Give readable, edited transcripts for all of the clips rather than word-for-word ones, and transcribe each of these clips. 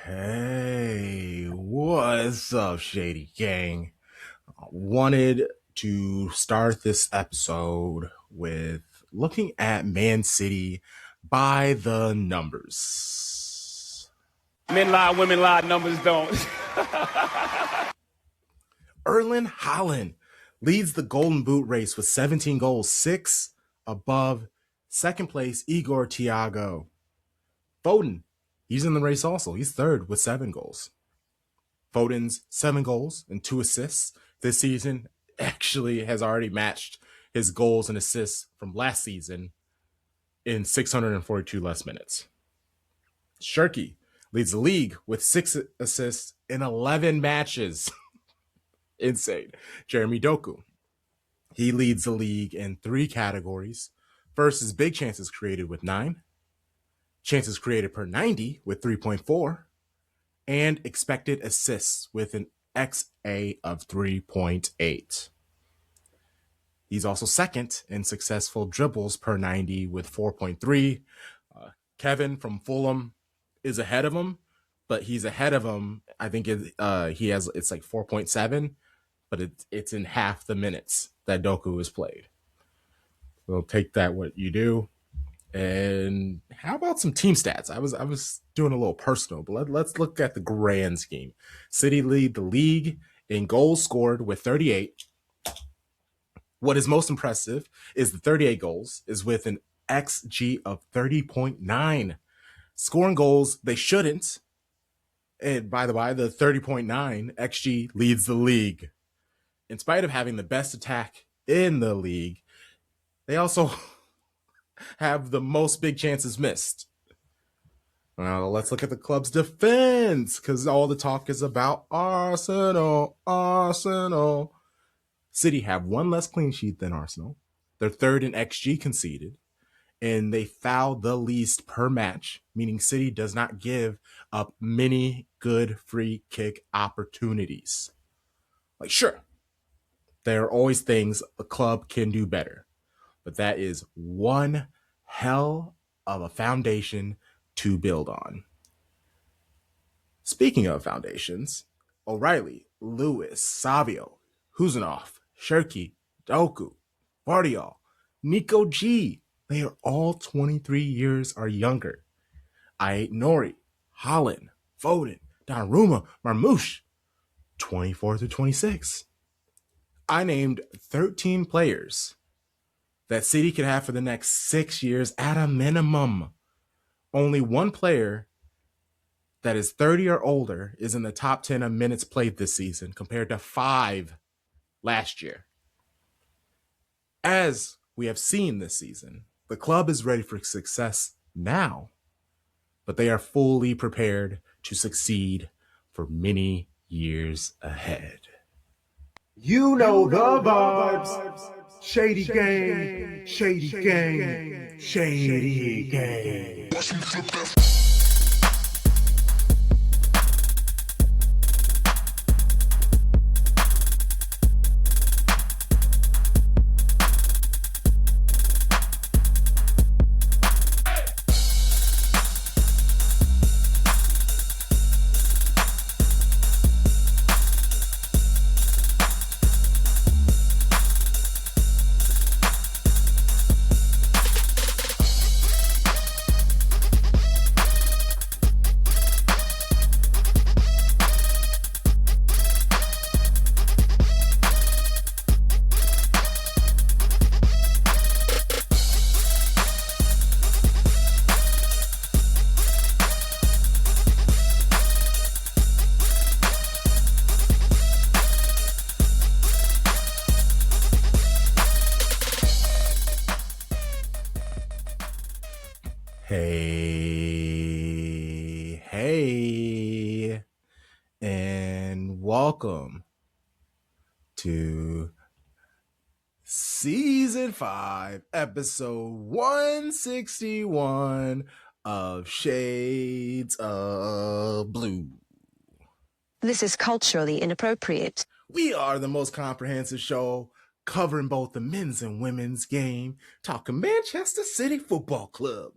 Hey, what's up, Shady Gang? I wanted to start this episode with looking at Man City by the numbers. Men lie, women lie, numbers don't. Erling Holland leads the Golden Boot race with 17 goals, 6 above second place Igor Thiago. Foden, he's in the race also. He's third with 7 goals. Foden's 7 goals and 2 assists this season actually has already matched his goals and assists from last season in 642 less minutes. Shirky leads the league with 6 assists in 11 matches. Insane. Jeremy Doku, he leads the league in 3 categories. First is big chances created with 9, chances created per 90 with 3.4, and expected assists with an XA of 3.8. He's also second in successful dribbles per 90 with 4.3. Kevin from Fulham is ahead of him, but he's ahead of him. I think it's like 4.7, but it's in half the minutes that Doku has played. We'll take that what you do. And how about some team stats? I was doing a little personal, but let's look at the grand scheme. City lead the league in goals scored with 38. What is most impressive is the 38 goals is with an XG of 30.9. Scoring goals they shouldn't. And by the way, the 30.9 XG leads the league. In spite of having the best attack in the league, they also have the most big chances missed. Well, let's look at the club's defense, because all the talk is about Arsenal. City have 1 less clean sheet than Arsenal. They're third in XG conceded, and they foul the least per match, meaning City does not give up many good free kick opportunities. Like, sure, there are always things a club can do better, but that is one hell of a foundation to build on. Speaking of foundations, O'Reilly, Lewis, Savio, Huzanov, Shirky, Doku, Vardiol, Nico G, they are all 23 years or younger. Nori, Holland, Foden, Donnarumma, Marmoush, 24 through 26. I named 13 players that City could have for the next 6 years at a minimum. Only 1 player that is 30 or older is in the top 10 of minutes played this season, compared to 5 last year. As we have seen this season, the club is ready for success now, but they are fully prepared to succeed for many years ahead. You know the vibes. Shady gang, shady gang, shady gang. Hey, and welcome to Season 5, Episode 161 of Shades of Blue. This is culturally inappropriate. We are the most comprehensive show covering both the men's and women's game, talking Manchester City Football Club.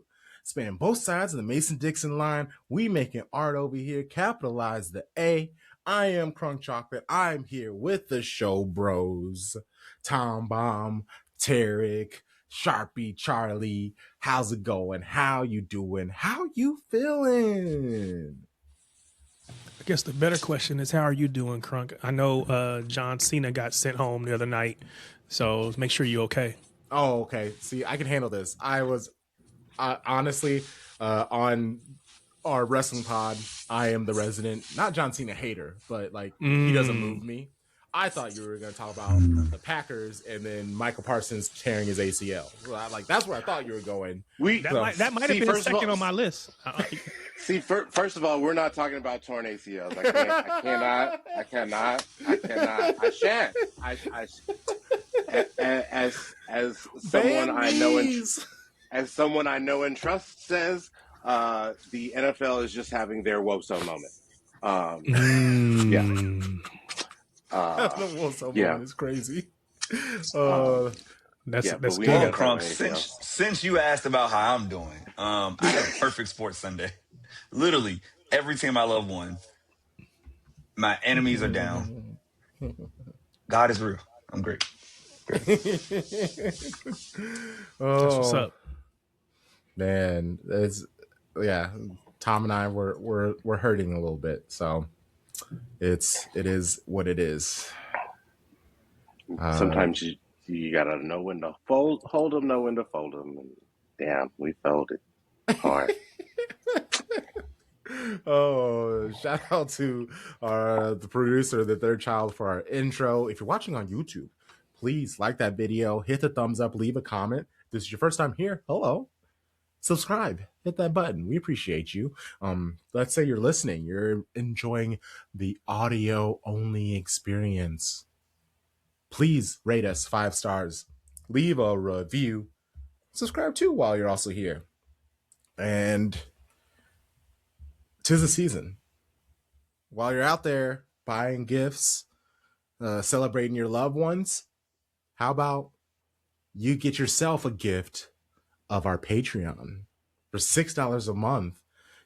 spanning both sides of the Mason-Dixon line. We making art over here. Capitalize the A. I am Crunk Chocolate. I'm here with the show bros. Tom Bomb, Tarek, Sharpie, Charlie. How's it going? How you doing? How you feeling? I guess the better question is, how are you doing, Crunk? I know John Cena got sent home the other night, so make sure you're okay. Oh, okay. See, I can handle this. I was honestly on our wrestling pod. I am the resident, not John Cena hater, but like he doesn't move me. I thought you were going to talk about the Packers and then Michael Parsons tearing his ACL. Like that's where I thought you were going. That might have been second on my list. See, first of all, we're not talking about torn ACLs. I cannot. I shan't. As someone I know and trust says, the NFL is just having their woe-so moment. Yeah. The woe-so moment is crazy. That's good. Crunk, since you asked about how I'm doing, I had a perfect sports Sunday. Literally, every team I love won. My enemies are down. God is real. I'm great. That's what's up, man. Tom and I we're hurting a little bit, so it is what it is. Sometimes you gotta know when to hold them, know when to fold them. And damn, we folded hard. Oh, shout out to the producer, the third child, for our intro. If you're watching on YouTube, please like that video, hit the thumbs up, leave a comment. If this is your first time here, hello. Subscribe, hit that button. We appreciate you. Let's say you're listening, you're enjoying the audio only experience. Please rate us 5 stars, leave a review, subscribe too while you're also here. And 'tis the season. While you're out there buying gifts, celebrating your loved ones, how about you get yourself a gift of our Patreon? For $6 a month,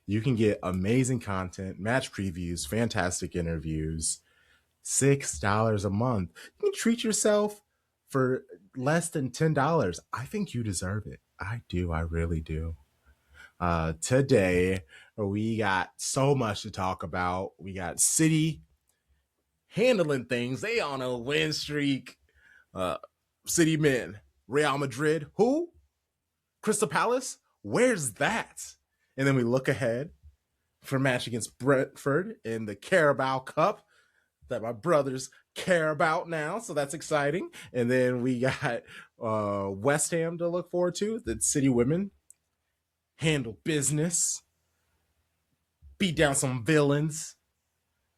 you can get amazing content, match previews, fantastic interviews. $6 a month. You can treat yourself for less than $10. I think you deserve it. I do. I really do. Today, we got so much to talk about. We got City handling things. They on a win streak. City men. Real Madrid. Who? Crystal Palace? Where's that? And then we look ahead for a match against Brentford in the Carabao Cup that my brothers care about now, so that's exciting. And then we got West Ham to look forward to. The City women handle business, beat down some villains,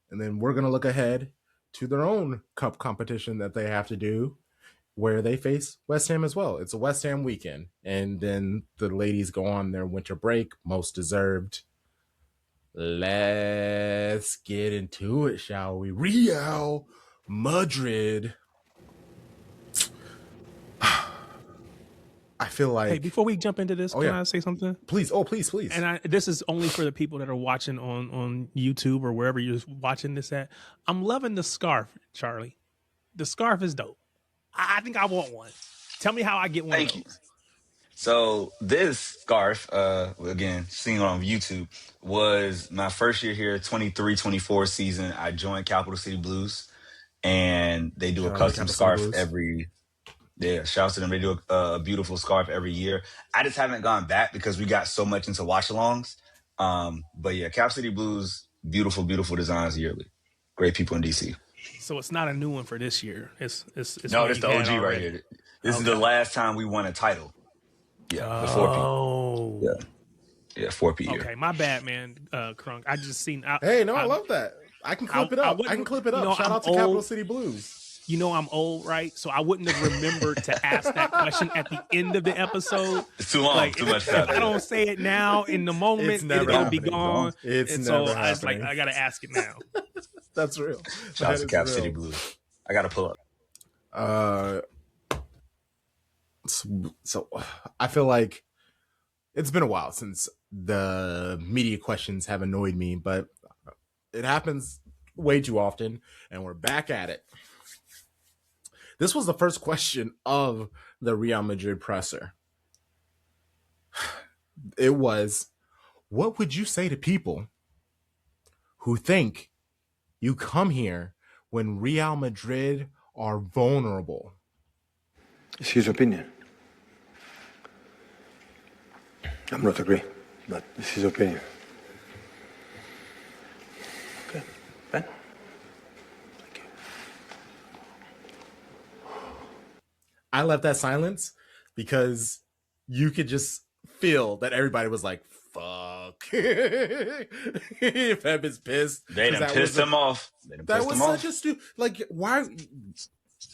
and then we're going to look ahead to their own cup competition that they have to do, where they face West Ham as well. It's a West Ham weekend, and then the ladies go on their winter break, most deserved. Let's get into it, shall we? Real Madrid. I feel like... Hey, before we jump into this, can I say something? Please. Oh, please. And this is only for the people that are watching on YouTube or wherever you're watching this at. I'm loving the scarf, Charlie. The scarf is dope. I think I want one. Tell me how I get one. Thank you. So this scarf, again, seeing it on YouTube, was my first year here, 23-24 season. I joined Capital City Blues, and they do a custom scarf every... Yeah, shouts to them. They do a beautiful scarf every year. I just haven't gone back because we got so much into watch-alongs. But yeah, Cap City Blues, beautiful, beautiful designs yearly. Great people in DC. So it's not a new one for this year. It's no, it's the OG right here. This is the last time we won a title. Yeah, the 4P. Yeah, 4P year. Okay, my bad, man, Crunk. I just seen... I love that. I can clip it up. I can clip it up. Shout out to Capital City Blues. You know I'm old, right? So I wouldn't have remembered to ask that question at the end of the episode. It's too long, too much time. If I don't say it now in the moment, it'll be gone. So I was like, I got to ask it now. That's real. Shout out to Cap City Blues. I got to pull up. So I feel like It's been a while since the media questions have annoyed me, but it happens way too often, and we're back at it. This was the first question of the Real Madrid presser. It was, what would you say to people who think you come here when Real Madrid are vulnerable? It's his opinion. I'm not agree, but it's his opinion. Okay, Ben? Thank you. I left that silence because you could just feel that everybody was like, fuck. Pep is pissed. They done pissed him off. That was such a stupid. Like, why?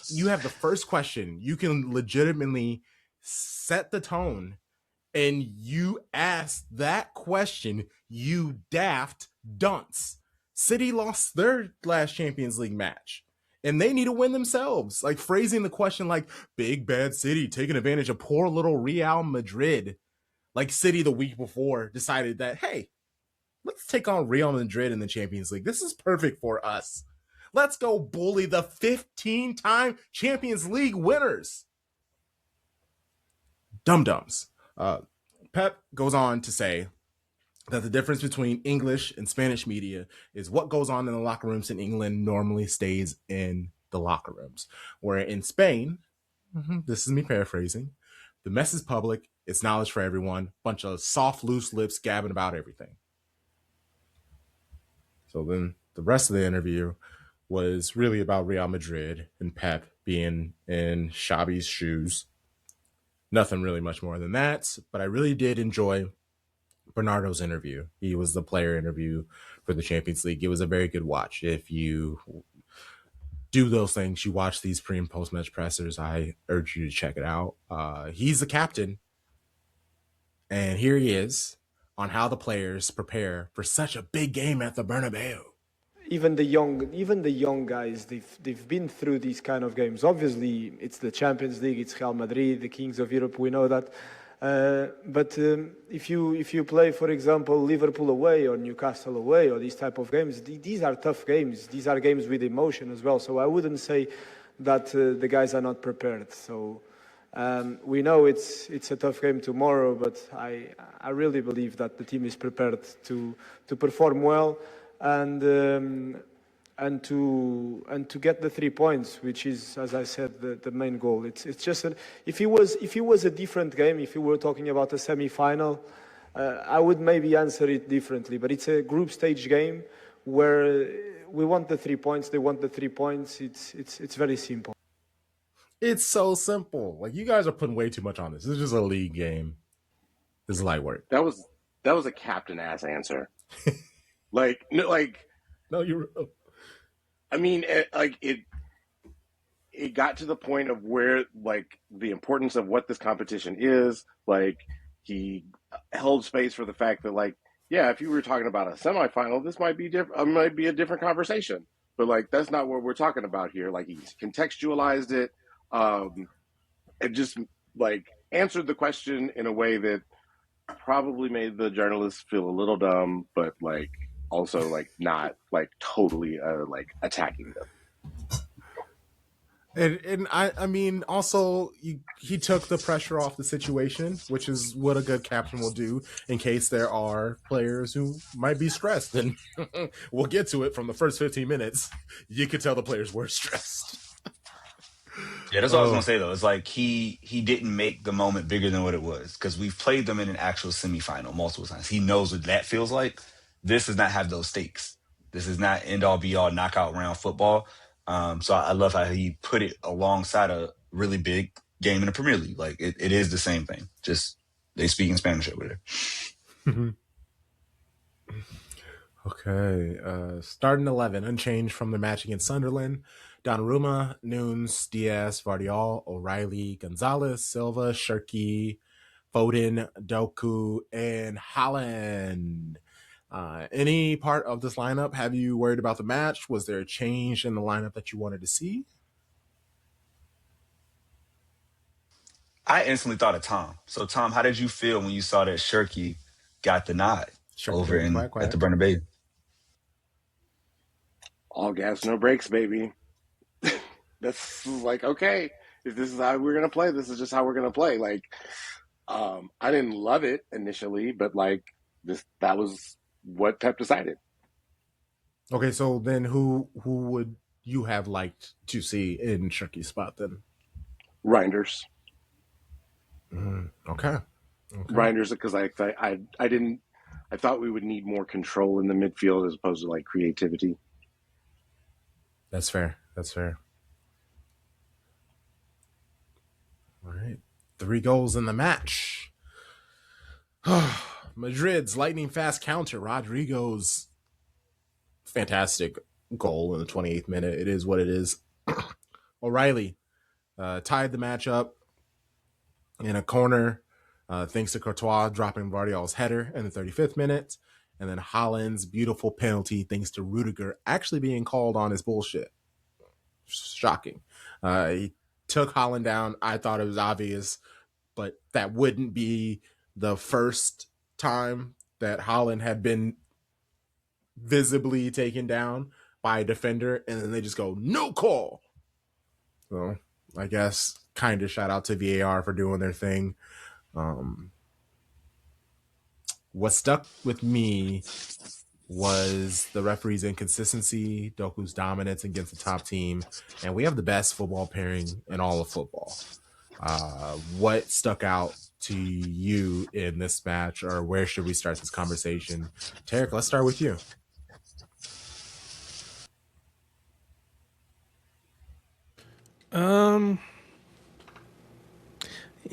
You have the first question. You can legitimately set the tone, and you ask that question, you daft dunce. City lost their last Champions League match, and they need to win themselves. Like, phrasing the question like, big bad City taking advantage of poor little Real Madrid. Like, City the week before decided that, hey, let's take on Real Madrid in the Champions League. This is perfect for us. Let's go bully the 15-time Champions League winners. Dum-dums. Pep goes on to say that the difference between English and Spanish media is what goes on in the locker rooms in England normally stays in the locker rooms. Where in Spain, this is me paraphrasing, the mess is public, it's knowledge for everyone, bunch of soft, loose lips gabbing about everything. So then the rest of the interview was really about Real Madrid and Pep being in Xabi's shoes. Nothing really much more than that, but I really did enjoy Bernardo's interview. He was the player interview for the Champions League. It was a very good watch. If you do those things, you watch these pre and post match pressers, I urge you to check it out. He's the captain, and here he is on how the players prepare for such a big game at the Bernabeu. Even the young guys, they've been through these kind of games. Obviously, it's the Champions League, it's Real Madrid, the kings of Europe. We know that. But if you play, for example, Liverpool away or Newcastle away or these type of games, these are tough games. These are games with emotion as well. So I wouldn't say that the guys are not prepared. So we know it's a tough game tomorrow, but I really believe that the team is prepared to perform well. And to get the 3 points, which is, as I said, the main goal. It's just if it was a different game, if you were talking about a semi-final, I would maybe answer it differently. But it's a group stage game where we want the 3 points. They want the 3 points. It's very simple. It's so simple. Like, you guys are putting way too much on this. This is just a league game. This is light work. That was a captain ass answer. No, you're. I mean, it got to the point of where, like, the importance of what this competition is. Like, he held space for the fact that, like, yeah, if you were talking about a semifinal, this might be different. Might be a different conversation. But, like, that's not what we're talking about here. Like, he's contextualized it, and just, like, answered the question in a way that probably made the journalists feel a little dumb, but, like, also, like, not, like, totally, like, attacking them. And I mean, also, he took the pressure off the situation, which is what a good captain will do in case there are players who might be stressed. And we'll get to it from the first 15 minutes. You could tell the players were stressed. Yeah, that's what I was going to say, though. It's like he didn't make the moment bigger than what it was, because we've played them in an actual semifinal multiple times. He knows what that feels like. This does not have those stakes. This is not end-all, be-all, knockout round football. So I love how he put it alongside a really big game in the Premier League. Like, it is the same thing. Just they speak in Spanish over there. Okay. Starting 11, unchanged from the match against Sunderland. Donnarumma, Nunes, Diaz, Vardiol, O'Reilly, Gonzalez, Silva, Shirky, Foden, Doku, and Holland. Any part of this lineup have you worried about the match? Was there a change in the lineup that you wanted to see? I instantly thought of Tom. So, Tom, how did you feel when you saw that Shirky got the nod over at the Bernabeu? All gas, no brakes, baby. That's like, okay, if this is how we're gonna play, this is just how we're gonna play. Like, I didn't love it initially, but like that was what Pep decided. Okay, so then who would you have liked to see in Shirky's spot then? Reinders. Okay. Reinders, because I thought we would need more control in the midfield as opposed to like creativity. That's fair. All right. 3 goals in the match. Madrid's lightning fast counter. Rodrigo's fantastic goal in the 28th minute. It is what it is. O'Reilly tied the match up in a corner thanks to Courtois dropping Vardiol's header in the 35th minute. And then Holland's beautiful penalty thanks to Rudiger actually being called on his bullshit. Shocking. He took Holland down. I thought it was obvious, but that wouldn't be the first time that Holland had been visibly taken down by a defender, and then they just go, no call. So I guess kind of shout out to VAR for doing their thing. What stuck with me was the referee's inconsistency, Doku's dominance against the top team, and we have the best football pairing in all of football. What stuck out to you in this match, or where should we start this conversation? Tarek, let's start with you.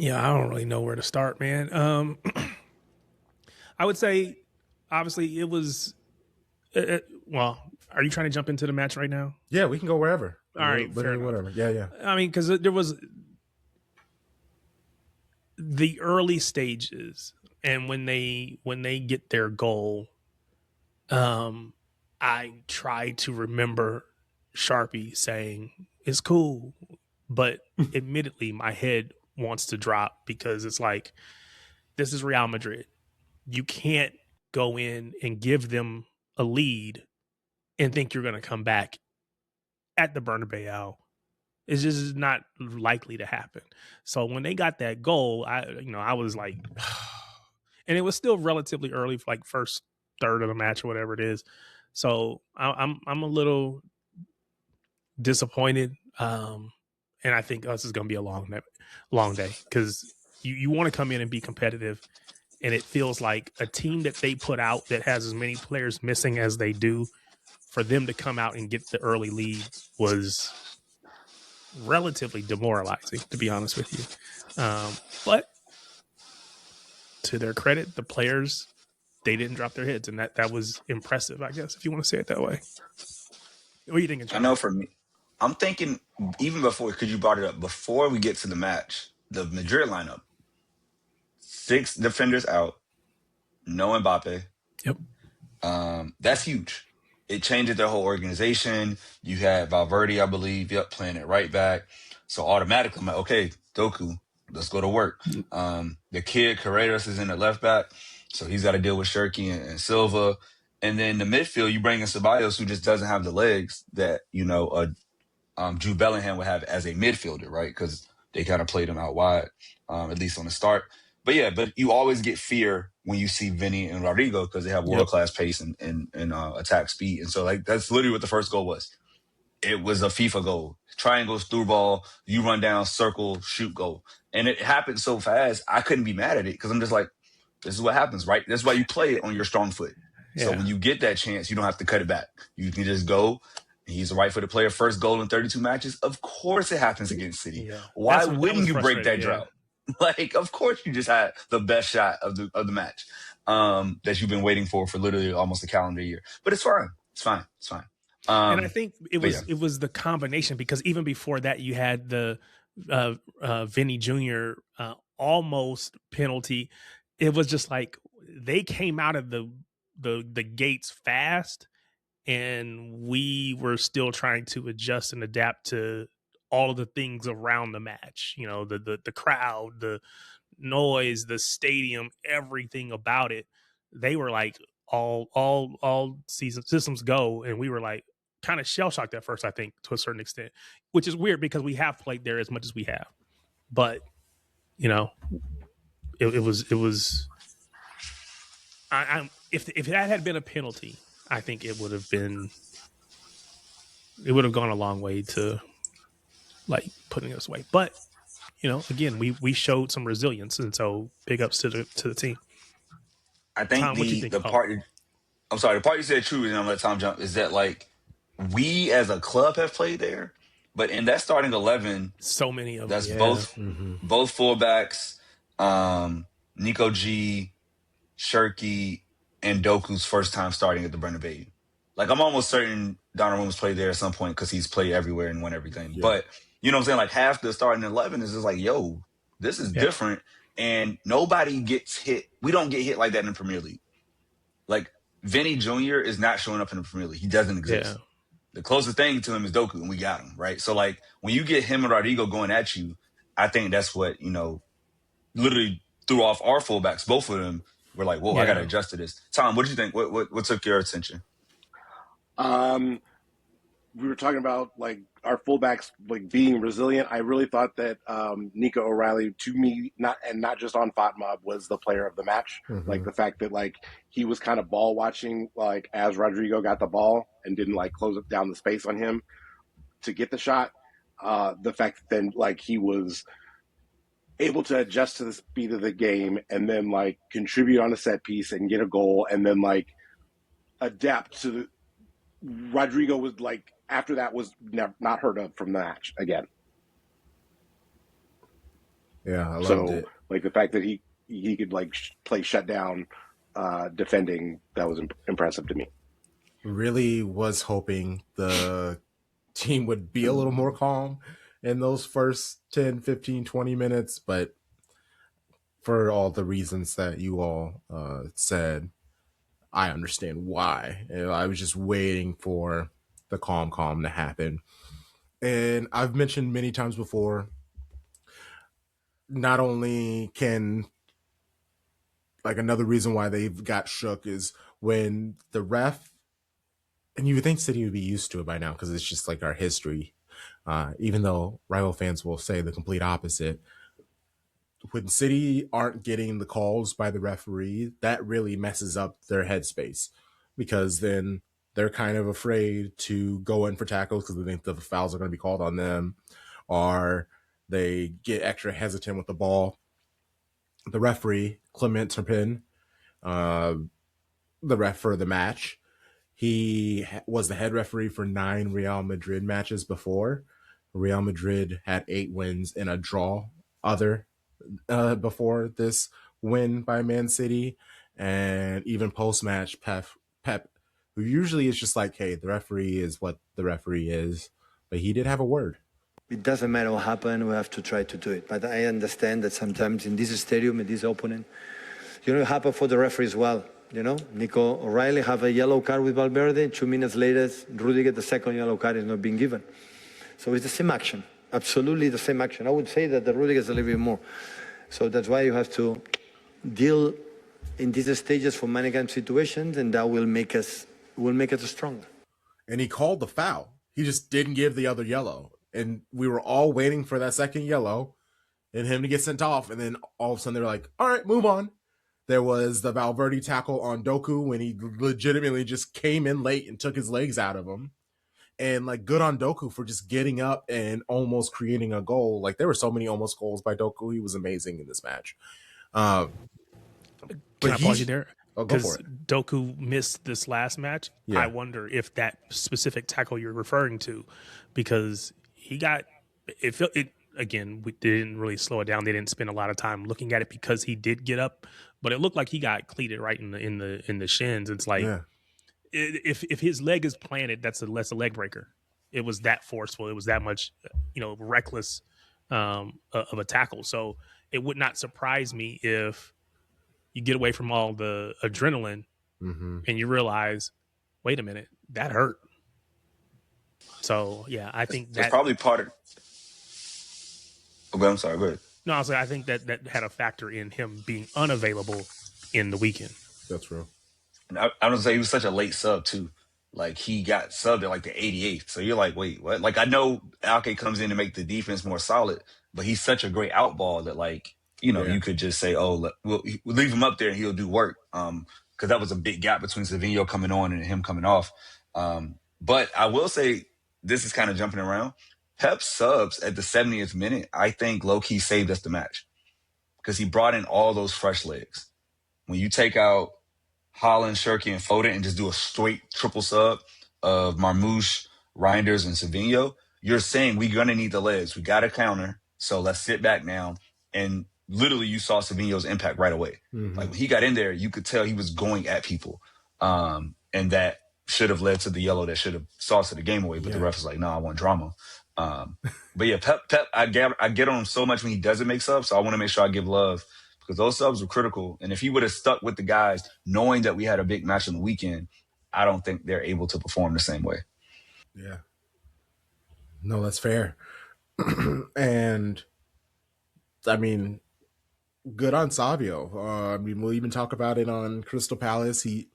Yeah, I don't really know where to start, man. I would say, obviously, it was. Well, are you trying to jump into the match right now? Yeah, we can go wherever. All right, literally whatever. Yeah. I mean, because there was the early stages, and when they get their goal, I try to remember Sharpie saying it's cool, but admittedly, my head wants to drop because it's like, this is Real Madrid. You can't go in and give them a lead and think you're going to come back at the Bernabeu. It's just not likely to happen. So when they got that goal, I was like, and it was still relatively early, for like first third of the match or whatever it is. So I'm a little disappointed, and I think this is going to be a long day because you want to come in and be competitive. And it feels like a team that they put out that has as many players missing as they do, for them to come out and get the early lead was relatively demoralizing, to be honest with you. But to their credit, the players, they didn't drop their heads, and that was impressive, I guess, if you want to say it that way. What are you thinking, Charlie? I know for me, I'm thinking even before, because you brought it up, before we get to the match, the Madrid lineup, 6 defenders out, no Mbappe. Yep. That's huge. It changes their whole organization. You had Valverde, I believe, playing it right back. So automatically, I'm like, okay, Doku, let's go to work. The kid, Carreras, is in the left back, so he's got to deal with Shirky and Silva. And then the midfield, you bring in Ceballos, who just doesn't have the legs that, Jude Bellingham would have as a midfielder, right? Because they kind of played him out wide, at least on the start. But you always get fear when you see Vinny and Rodrigo because they have world-class pace and attack speed. And so, like, that's literally what the first goal was. It was a FIFA goal. Triangles, through ball, you run down, circle, shoot, goal. And it happened so fast, I couldn't be mad at it because I'm just like, this is what happens, right? That's why you play it on your strong foot. Yeah. So when you get that chance, you don't have to cut it back. You can just go. He's a right-footed player. First goal in 32 matches. Of course it happens against City. Yeah. Why wouldn't you break that drought? Like, of course you just had the best shot of the match that you've been waiting for literally almost a calendar year. But it's fine. It's fine. And I think it was the combination, because even before that you had the Vinny Jr. Almost penalty. It was just like they came out of the gates fast, and we were still trying to adjust and adapt to all of the things around the match. You know, the crowd, the noise, the stadium, everything about it. They were like all systems go, and we were like kind of shell shocked at first, I think, to a certain extent, which is weird because we have played there as much as we have. But you know, it was. If that had been a penalty, I think it would have gone a long way to like putting us away. But you know, again, we showed some resilience, and so big ups to the team. I think Tom, what you think? the part I'm sorry, the part you said true, and I'm gonna let Tom jump, is that like we as a club have played there, but in that starting 11, So many of them. that's Yeah. both fullbacks, Nico G, Shirky, and Doku's first time starting at the Bernabeu. Like I'm almost certain Donnaruma's played there at some point because he's played everywhere and won everything. Yeah. But you know what I'm saying? Like half the starting 11 is just like, yo, this is different, and nobody gets hit. We don't get hit like that in the Premier League. Like Vinny Jr. is not showing up in the Premier League. He doesn't exist. Yeah. The closest thing to him is Doku, and we got him, right? So like when you get him and Rodrigo going at you, I think that's what, you know, literally threw off our fullbacks. Both of them were like, whoa, I got to adjust to this. Tom, what did you think? What took your attention? We were talking about like our fullbacks like being resilient. I really thought that Nico O'Reilly, to me, not just on FOTMob, was the player of the match. Like the fact that like he was kind of ball watching like as Rodrigo got the ball and didn't like close up down the space on him to get the shot. The fact that then like he was able to adjust to the speed of the game and then like contribute on a set piece and get a goal and then like adapt to the Rodrigo was like after that was not heard of from the match again. Yeah, I loved it. Like the fact that he could like play shutdown defending, that was impressive to me. Really was hoping the team would be a little more calm in those first 10, 15, 20 minutes, but for all the reasons that you all said, I understand why. And I was just waiting for the calm to happen. And I've mentioned many times before, not only can like another reason why they've got shook is when the ref, and you would think City would be used to it by now because it's just like our history, even though rival fans will say the complete opposite. When City aren't getting the calls by the referee, that really messes up their headspace because then they're kind of afraid to go in for tackles because they think the fouls are going to be called on them, or they get extra hesitant with the ball. The referee, Clement Turpin, the ref for the match, he was the head referee for 9 Real Madrid matches before. Real Madrid had 8 wins and a draw before this win by Man City. And even post-match, Pep, who usually is just like, hey, the referee is what the referee is, but he did have a word. It doesn't matter what happened, we have to try to do it. But I understand that sometimes in this stadium, in this opponent, you know, it happened for the referee as well. You know, Nico O'Reilly have a yellow card with Valverde. 2 minutes later, Rudiger, the second yellow card is not being given. So it's the same action, absolutely the same action. I would say that the Rudiger is a little bit more. So that's why you have to deal in these stages for many kind of situations, and that will make us stronger. And he called the foul. He just didn't give the other yellow. And we were all waiting for that second yellow and him to get sent off. And then all of a sudden they were like, all right, move on. There was the Valverde tackle on Doku when he legitimately just came in late and took his legs out of him. And like good on Doku for just getting up and almost creating a goal. Like there were so many almost goals by Doku. He was amazing in this match. Can I pause you there? Oh, go for it. Doku missed this last match. Yeah. I wonder if that specific tackle you're referring to, because he got it again. We didn't really slow it down. They didn't spend a lot of time looking at it because he did get up, but it looked like he got cleated right in the shins. It's like if his leg is planted, that's a leg breaker. It was that forceful. It was that much, reckless of a tackle. So it would not surprise me if you get away from all the adrenaline and you realize, wait a minute, that hurt. So yeah, I think that's probably part of. Okay, I'm sorry. Go ahead. No, I was like, I think that had a factor in him being unavailable in the weekend. That's real. And I don't say he was such a late sub too. Like he got subbed at like the 88th. So you're like, wait, what? Like I know Alke comes in to make the defense more solid, but he's such a great outball that like, you could just say, oh, we'll leave him up there and he'll do work. Because that was a big gap between Savinho coming on and him coming off. But I will say this is kind of jumping around. Pep subs at the 70th minute, I think low-key saved us the match because he brought in all those fresh legs. When you take out Holland, Shirky, and Foden and just do a straight triple sub of Marmouche, Reinders, and Savinho, you're saying we're going to need the legs. We got a counter, so let's sit back now. And literally you saw Savinho's impact right away. Mm-hmm. Like when he got in there, you could tell he was going at people. And that should have led to the yellow that should have sauced the game away. But the ref was like, no, I want drama. But yeah, Pep, I get on him so much when he doesn't make subs, so I want to make sure I give love because those subs were critical. And if he would have stuck with the guys, knowing that we had a big match on the weekend, I don't think they're able to perform the same way. Yeah. No, that's fair. And I mean, good on Savio. I mean, we'll even talk about it on Crystal Palace. He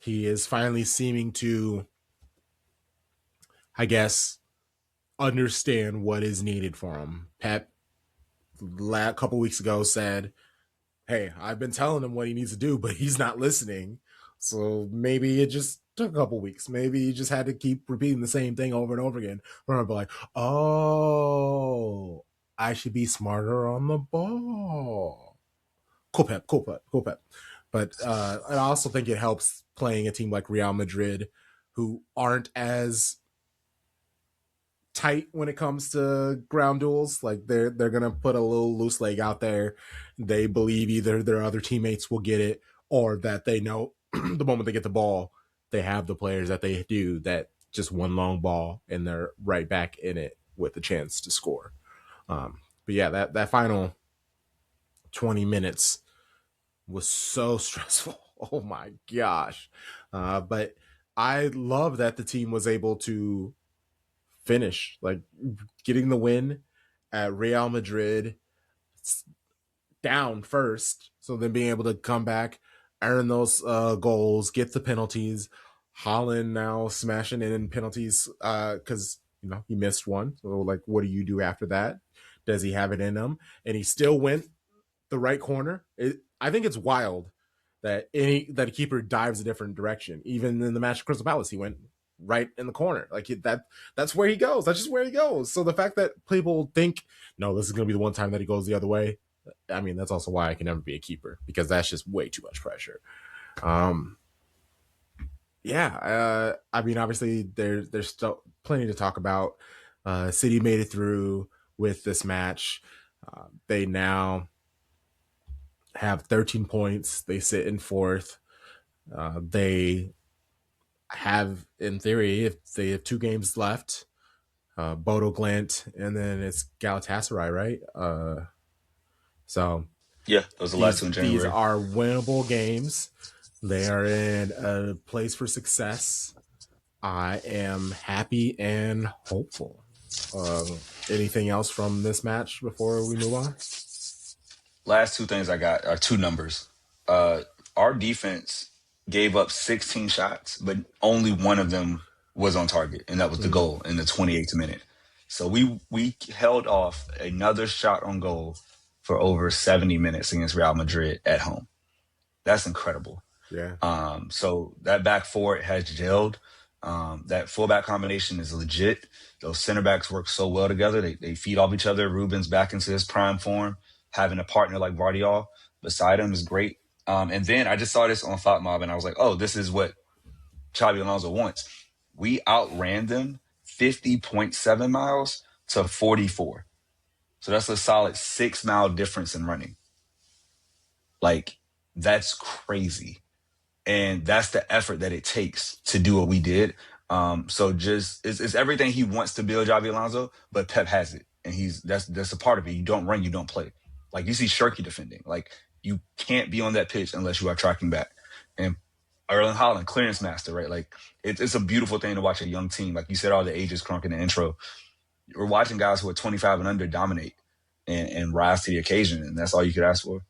is finally seeming to, I guess, understand what is needed for him. Pep, a couple weeks ago, said, hey, I've been telling him what he needs to do, but he's not listening. So maybe it just took a couple weeks. Maybe he just had to keep repeating the same thing over and over again. For him to be like, oh, I should be smarter on the ball. Cool Pep. But I also think it helps playing a team like Real Madrid, who aren't as tight when it comes to ground duels. Like they're gonna put a little loose leg out there. They believe either their other teammates will get it or that they know the moment they get the ball, they have the players that they do that just one long ball and they're right back in it with a chance to score. But yeah, that final 20 minutes was so stressful. Oh my gosh. But I love that the team was able to finish, like getting the win at Real Madrid down first. So then being able to come back, earn those goals, get the penalties. Holland now smashing in penalties because he missed one. So like, what do you do after that? Does he have it in him? And he still went the right corner. I think it's wild that a keeper dives a different direction. Even in the match of Crystal Palace, he went right in the corner. Like that's where he goes. That's just where he goes. So the fact that people think, no, this is going to be the one time that he goes the other way. I mean, that's also why I can never be a keeper because that's just way too much pressure. I mean, obviously there's still plenty to talk about. City made it through with this match. They now have 13 points. They sit in fourth. They have, in theory, if they have 2 games left, Bodo Glimt, and then it's Galatasaray, right? So yeah, those are the last 2 in January. These are winnable games. They are in a place for success. I am happy and hopeful. Anything else from this match before we move on? Last 2 things I got are 2 numbers. Our defense gave up 16 shots, but only one of them was on target, and that was the goal in the 28th minute. So we held off another shot on goal for over 70 minutes against Real Madrid at home. That's incredible. Yeah. So that back four has gelled. That fullback combination is legit. Those center backs work so well together. They feed off each other. Ruben's back into his prime form. Having a partner like Vardiol beside him is great. And then I just saw this on Thought Mob, and I was like, oh, this is what Xabi Alonso wants. We outran them 50.7 miles to 44. So that's a solid 6-mile difference in running. Like, that's crazy. And that's the effort that it takes to do what we did. So just it's everything he wants to build Xabi Alonso, but Pep has it. And that's a part of it. You don't run, you don't play. Like you see Shirky defending. Like you can't be on that pitch unless you are tracking back. And Erling Holland, clearance master, right? Like it's a beautiful thing to watch a young team. Like you said, all the ages crunk in the intro. We're watching guys who are 25 and under dominate. and rise to the occasion. And that's all you could ask for.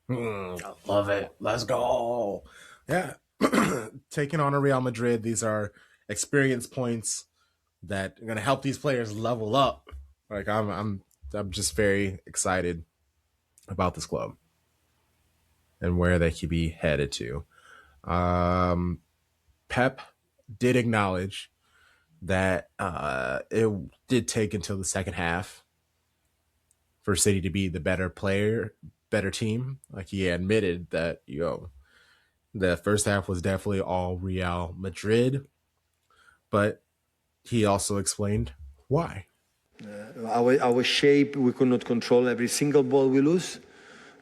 I love it. Let's go. Yeah. Taking on a Real Madrid, these are experience points that are going to help these players level up. Like I'm just very excited about this club and where they could be headed to. Pep did acknowledge that it did take until the second half for City to be the better team. Like he admitted that, the first half was definitely all Real Madrid, but he also explained why. Our shape, we could not control every single ball we lose.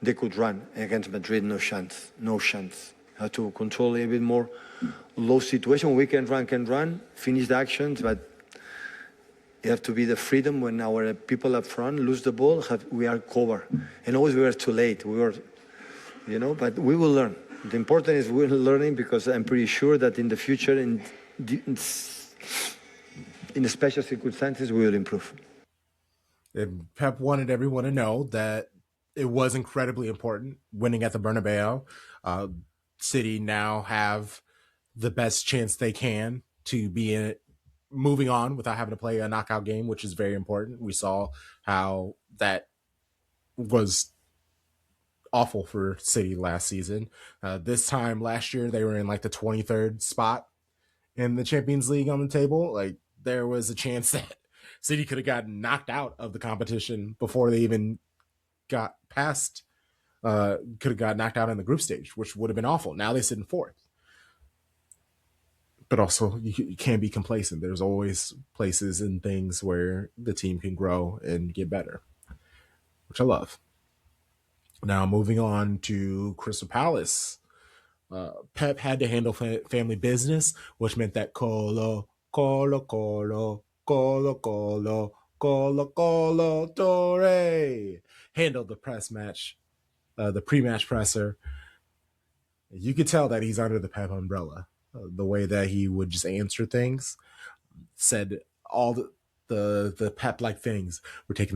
They could run against Madrid, no chance. Have to control a little bit more low situation. We can run, finish the actions, but you have to be the freedom when our people up front lose the ball, we are covered. And always we were too late. But we will learn. The important is we're learning, because I'm pretty sure that in the future, in the special circumstances, we will improve. And Pep wanted everyone to know that it was incredibly important winning at the Bernabeu. City now have the best chance they can to be in it, moving on without having to play a knockout game, which is very important. We saw how that was awful for City last season. This time last year, they were in like the 23rd spot in the Champions League on the table. Like there was a chance that City could have gotten knocked out of the competition before they even got past, could have got knocked out in the group stage, which would have been awful. Now they sit in fourth. But also, you can't be complacent. There's always places and things where the team can grow and get better, which I love. Now, moving on to Crystal Palace. Pep had to handle family business, which meant that Kolo, Toure handled the the pre-match presser. You could tell that he's under the Pep umbrella. The way that he would just answer things, said all the Pep-like things. We're taking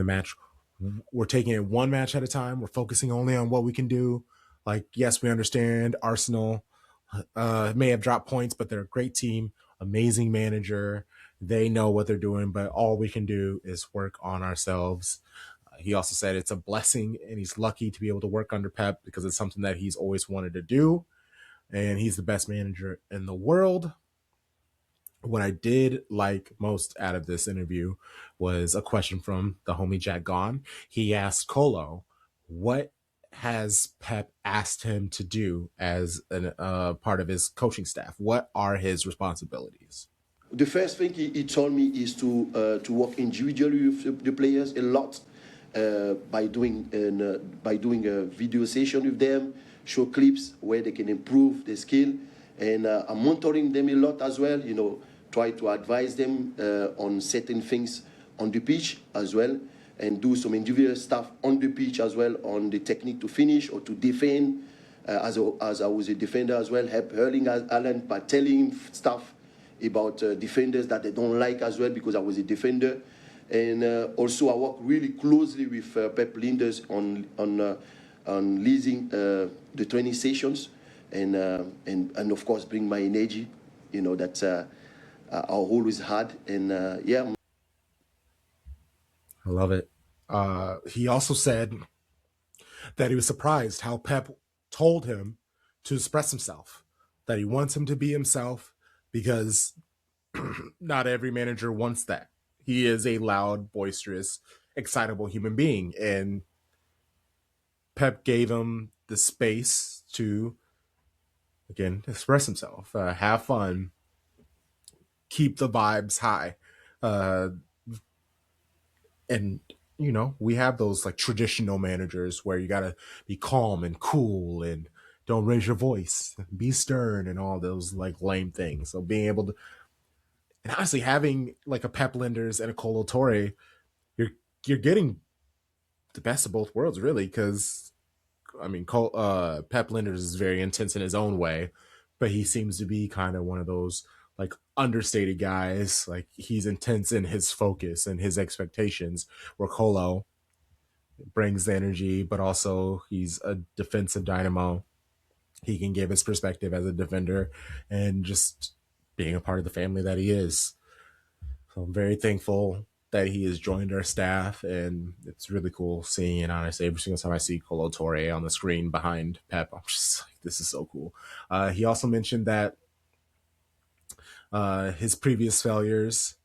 it one match at a time. We're focusing only on what we can do. Like, yes, we understand Arsenal may have dropped points, but they're a great team, amazing manager. They know what they're doing, but all we can do is work on ourselves. He also said it's a blessing and he's lucky to be able to work under Pep because it's something that he's always wanted to do. And he's the best manager in the world. What I did like most out of this interview was a question from the homie Jack Gone. He asked Kolo, what has Pep asked him to do as a part of his coaching staff? What are his responsibilities? The first thing he told me is to work individually with the players a lot, by doing a video session with them, show clips where they can improve their skill, and I'm monitoring them a lot as well. Try to advise them on certain things on the pitch as well, and do some individual stuff on the pitch as well, on the technique to finish or to defend. As I was a defender as well, help Erling Haaland by telling him stuff about defenders that they don't like as well, because I was a defender. And also I work really closely with Pep Linders on leading the training sessions, and of course bring my energy, that I always had, and yeah. I love it. He also said that he was surprised how Pep told him to express himself, that he wants him to be himself, because not every manager wants that. He is a loud, boisterous, excitable human being, and Pep gave him the space to, again, express himself, have fun, keep the vibes high. And, we have those like traditional managers where you got to be calm and cool and don't raise your voice, be stern and all those like lame things. So being able to, and honestly, having like a Pep Linders and a Kolo Toure, you're getting the best of both worlds, really, because Pep Linders is very intense in his own way, but he seems to be kind of one of those like understated guys. Like he's intense in his focus and his expectations, where Kolo brings the energy, but also he's a defensive dynamo. He can give his perspective as a defender and just being a part of the family that he is. So I'm very thankful that he has joined our staff, and it's really cool seeing it. Honestly, every single time I see Kolo Toure on the screen behind Pep, I'm just like, this is so cool. He also mentioned that his previous failures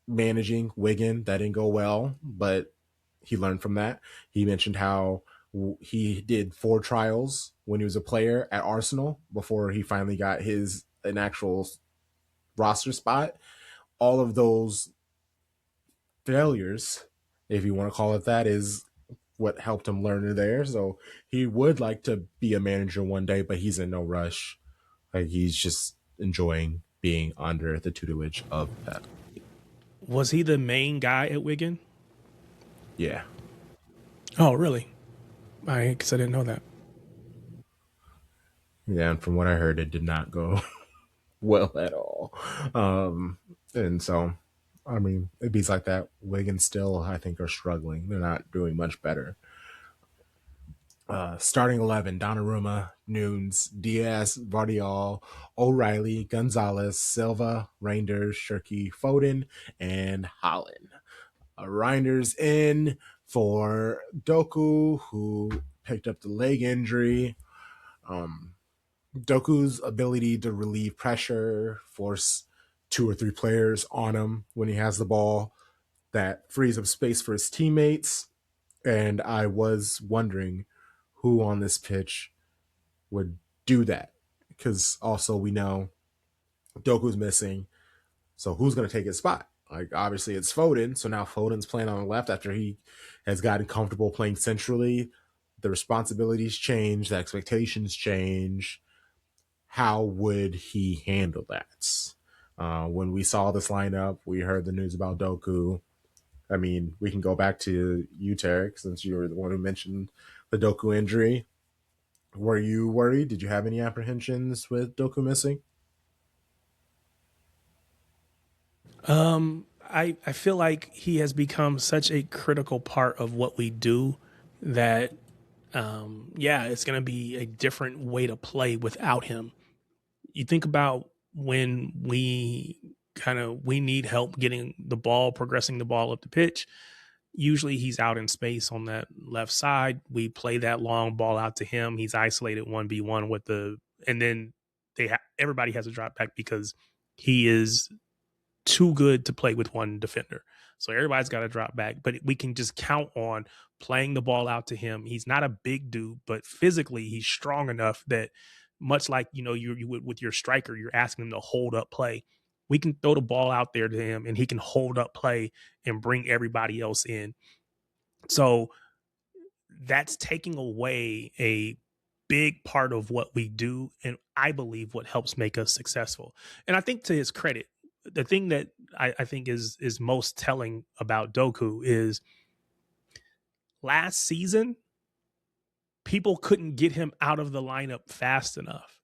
managing Wigan, that didn't go well, but he learned from that. He mentioned how he did 4 trials when he was a player at Arsenal before he finally got an actual roster spot. All of those failures, if you want to call it that, is what helped him learn there. So he would like to be a manager one day, but he's in no rush. Like, he's just enjoying being under the tutelage of Pep. Was he the main guy at Wigan? Yeah. Oh, really? Because I didn't know that. Yeah, and from what I heard, it did not go well at all. And so, I mean, it be like that. Wigan still, I think, are struggling. They're not doing much better. Starting 11, Donnarumma, Nunes, Diaz, Vardiol, O'Reilly, Gonzalez, Silva, Reinders, Shirky, Foden, and Holland. Reinders in for Doku, who picked up the leg injury. Doku's ability to relieve pressure, force 2 or 3 players on him when he has the ball, that frees up space for his teammates. And I was wondering who on this pitch would do that, because also we know Doku's missing, so who's going to take his spot? Like, obviously it's Foden, so now Foden's playing on the left after he has gotten comfortable playing centrally. The responsibilities change, the expectations change. How would he handle that? When we saw this lineup, we heard the news about Doku. I mean, we can go back to you, Tarek, since you were the one who mentioned the Doku injury. Were you worried? Did you have any apprehensions with Doku missing? I feel like he has become such a critical part of what we do that, it's going to be a different way to play without him. You think about when we need help getting the ball, progressing the ball up the pitch. Usually he's out in space on that left side. We play that long ball out to him. He's isolated 1v1 and then everybody has to drop back because he is too good to play with one defender. So everybody's got to drop back, but we can just count on playing the ball out to him. He's not a big dude, but physically he's strong enough that, much like, you would with your striker, you're asking him to hold up play. We can throw the ball out there to him and he can hold up play and bring everybody else in. So that's taking away a big part of what we do, and I believe what helps make us successful. And I think, to his credit, the thing that I think is most telling about Doku is last season, people couldn't get him out of the lineup fast enough.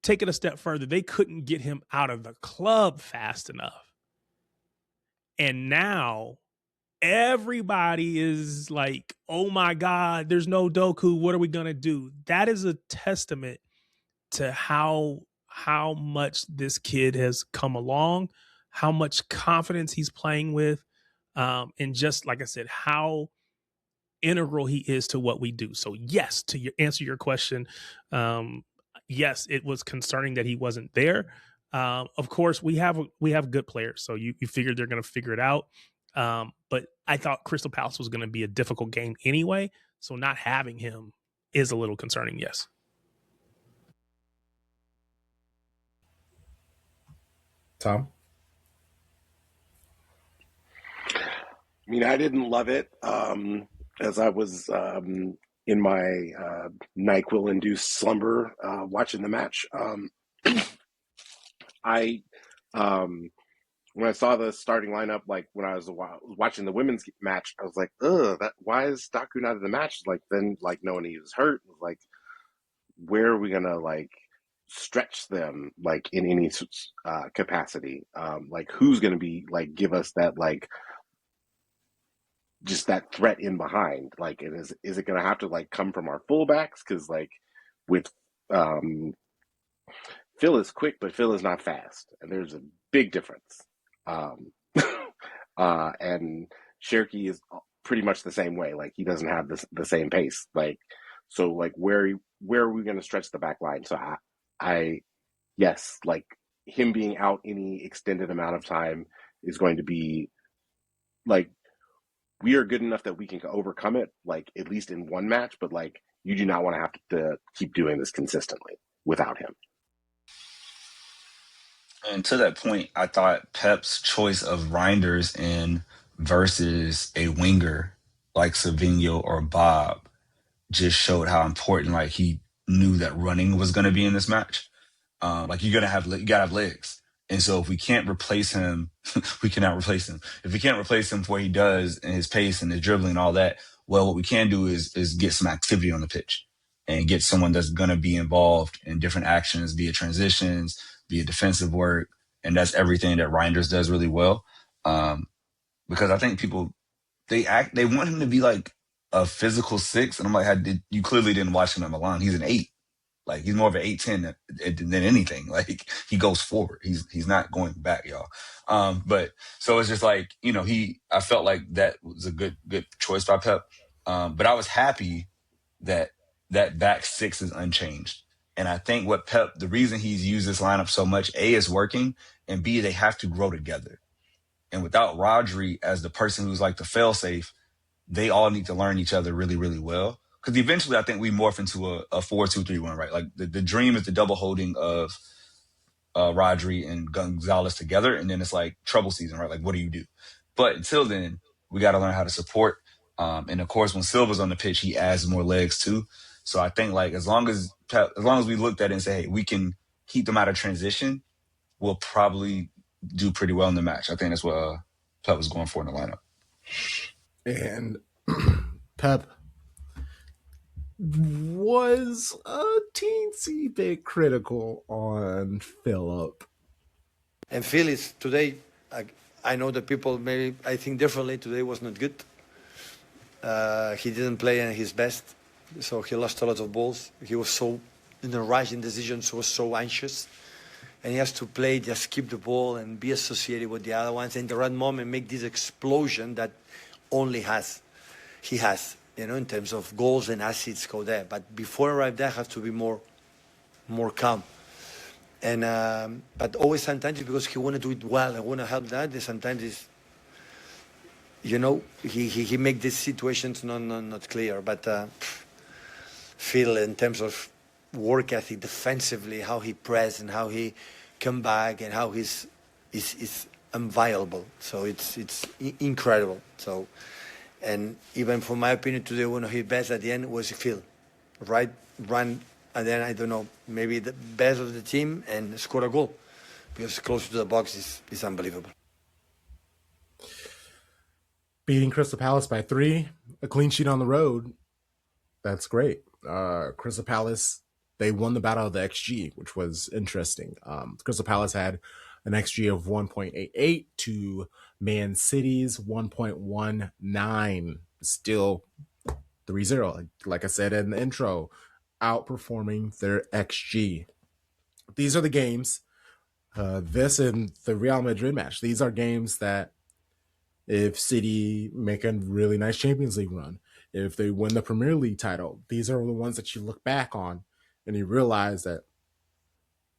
Take it a step further, they couldn't get him out of the club fast enough. And now everybody is like, oh my God, there's no Doku. What are we going to do? That is a testament to how much this kid has come along, how much confidence he's playing with, and just, like I said, how integral he is to what we do. So yes, to answer your question, yes, it was concerning that he wasn't there. Of course, we have good players, so you figured they're going to figure it out. But I thought Crystal Palace was going to be a difficult game anyway, so not having him is a little concerning, yes. Tom? I mean, I didn't love it as I was in my NyQuil-induced slumber watching the match. When I saw the starting lineup, like when I was watching the women's match, I was like, ugh, why is Doku not in the match? Like, then, like, knowing he was hurt, like, where are we going to, like, stretch them, like, in any capacity? Like, who's going to be, like, give us that, like, just that threat in behind. Like, and is it going to have to like come from our fullbacks? Because like with Phil is quick, but Phil is not fast, and there's a big difference. Um, and Cherky is pretty much the same way. Like he doesn't have the same pace. Like so, like where are we going to stretch the back line? So I yes, like him being out any extended amount of time is going to be like we are good enough that we can overcome it, like at least in one match. But like you do not want to have to keep doing this consistently without him. And to that point, I thought Pep's choice of Reinders in versus a winger like Savinho or Bob just showed how important like he knew that running was going to be in this match. Like you gotta have legs, and so if we can't replace him, we cannot replace him. If we can't replace him for what he does and his pace and his dribbling and all that, well, what we can do is get some activity on the pitch and get someone that's gonna be involved in different actions, be it transitions, be it defensive work, and that's everything that Reinders does really well. Because I think people they want him to be like a physical six, and I'm like, you clearly didn't watch him at Milan. He's an 8. Like he's more of an 8-10 than anything. Like he goes forward. He's not going back, y'all. But so it's just like, I felt like that was a good choice by Pep. But I was happy that back six is unchanged. And I think the reason he's used this lineup so much, A, is working, and B, they have to grow together. And without Rodri as the person who's like the fail-safe, they all need to learn each other really, really well. Because eventually I think we morph into a 4-2-3-1, right? Like the dream is the double holding of Rodri and Gonzalez together. And then it's like trouble season, right? Like, what do you do? But until then, we got to learn how to support. And of course, when Silva's on the pitch, he adds more legs too. So I think like as long as we looked at it and say, hey, we can keep them out of transition, we'll probably do pretty well in the match. I think that's what Pep was going for in the lineup. And Pep was a teensy bit critical on Philip. And Phil is today, I know that people maybe, I think differently, today was not good. He didn't play at his best, so he lost a lot of balls. He was so in a rush in decisions, was so anxious. And he has to play, just keep the ball and be associated with the other ones. And in the right moment, make this explosion that only he has, in terms of goals and assists go there. But before I arrive there, I have to be more calm. And but always sometimes it's because he want to do it well. I want to help that. Sometimes it's, he make these situations not clear. But Phil, in terms of work ethic defensively, how he press and how he come back and how he's inviolable. So it's incredible. So, and even from my opinion today, one of his best at the end was Phil, right? Run, and then I don't know, maybe the best of the team and score a goal because close to the box is unbelievable. Beating Crystal Palace by 3, a clean sheet on the road. That's great. Crystal Palace, they won the battle of the XG, which was interesting. Crystal Palace had an XG of 1.88 to Man City's 1.19. Still 3-0. Like I said in the intro, outperforming their XG. These are the games, this and the Real Madrid match. These are games that if City make a really nice Champions League run, if they win the Premier League title, these are the ones that you look back on and you realize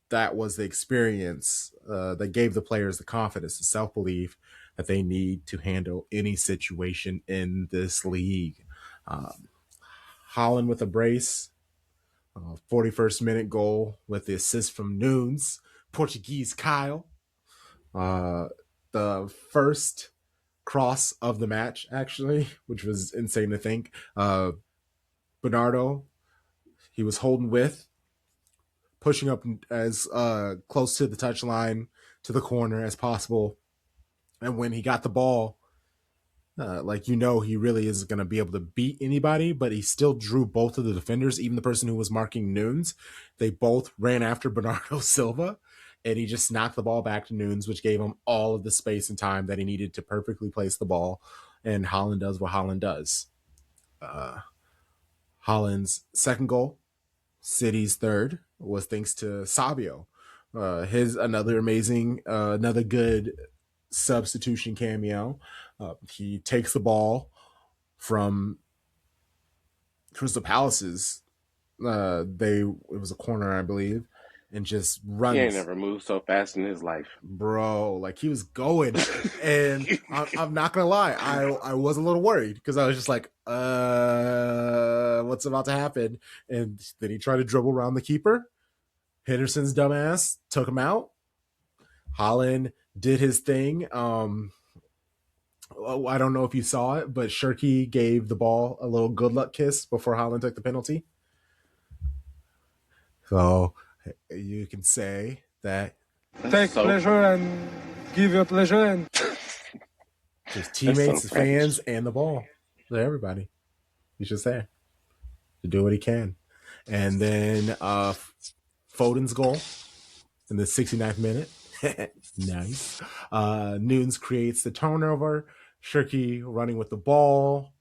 that was the experience that gave the players the confidence, the self-belief that they need to handle any situation in this league. Holland with a brace, 41st minute goal with the assist from Nunes, Portuguese Kyle. The first cross of the match, actually, which was insane to think. Bernardo, he was holding with, pushing up as close to the touchline, to the corner as possible. And when he got the ball, he really is going to be able to beat anybody, but he still drew both of the defenders, even the person who was marking Nunes. They both ran after Bernardo Silva, and he just knocked the ball back to Nunes, which gave him all of the space and time that he needed to perfectly place the ball and Holland does what Holland does. Holland's second goal, City's third, was thanks to Sabio. His another good substitution cameo. He takes the ball from Crystal Palace's. It was a corner, I believe, and just runs. He ain't never moved so fast in his life, bro. Like he was going, and I'm not gonna lie, I was a little worried because I was just like, what's about to happen? And then he tried to dribble around the keeper. Henderson's dumbass took him out. Holland did his thing. I don't know if you saw it, but Shirky gave the ball a little good luck kiss before Holland took the penalty. So you can say that. Take pleasure and give your pleasure. And his teammates, his fans, and the ball. To everybody. He's just there to do what he can. And then Foden's goal in the 69th minute. Nice. Nunes creates the turnover. Shirky running with the ball.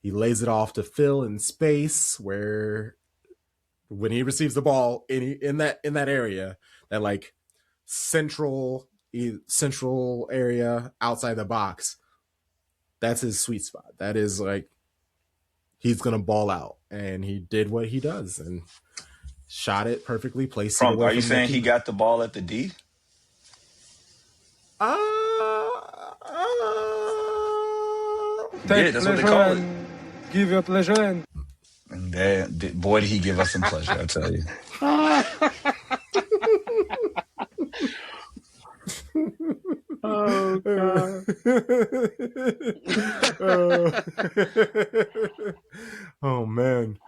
He lays it off to Phil in space where when he receives the ball in that area, that like central area outside the box, that's his sweet spot. That is like he's gonna ball out, and he did what he does and shot it perfectly. Placed it away. Are you saying he got the ball at the D? take that's what they pleasure call it. and give your pleasure. And Boy, did he give us some pleasure, I tell you. Oh God! Oh man!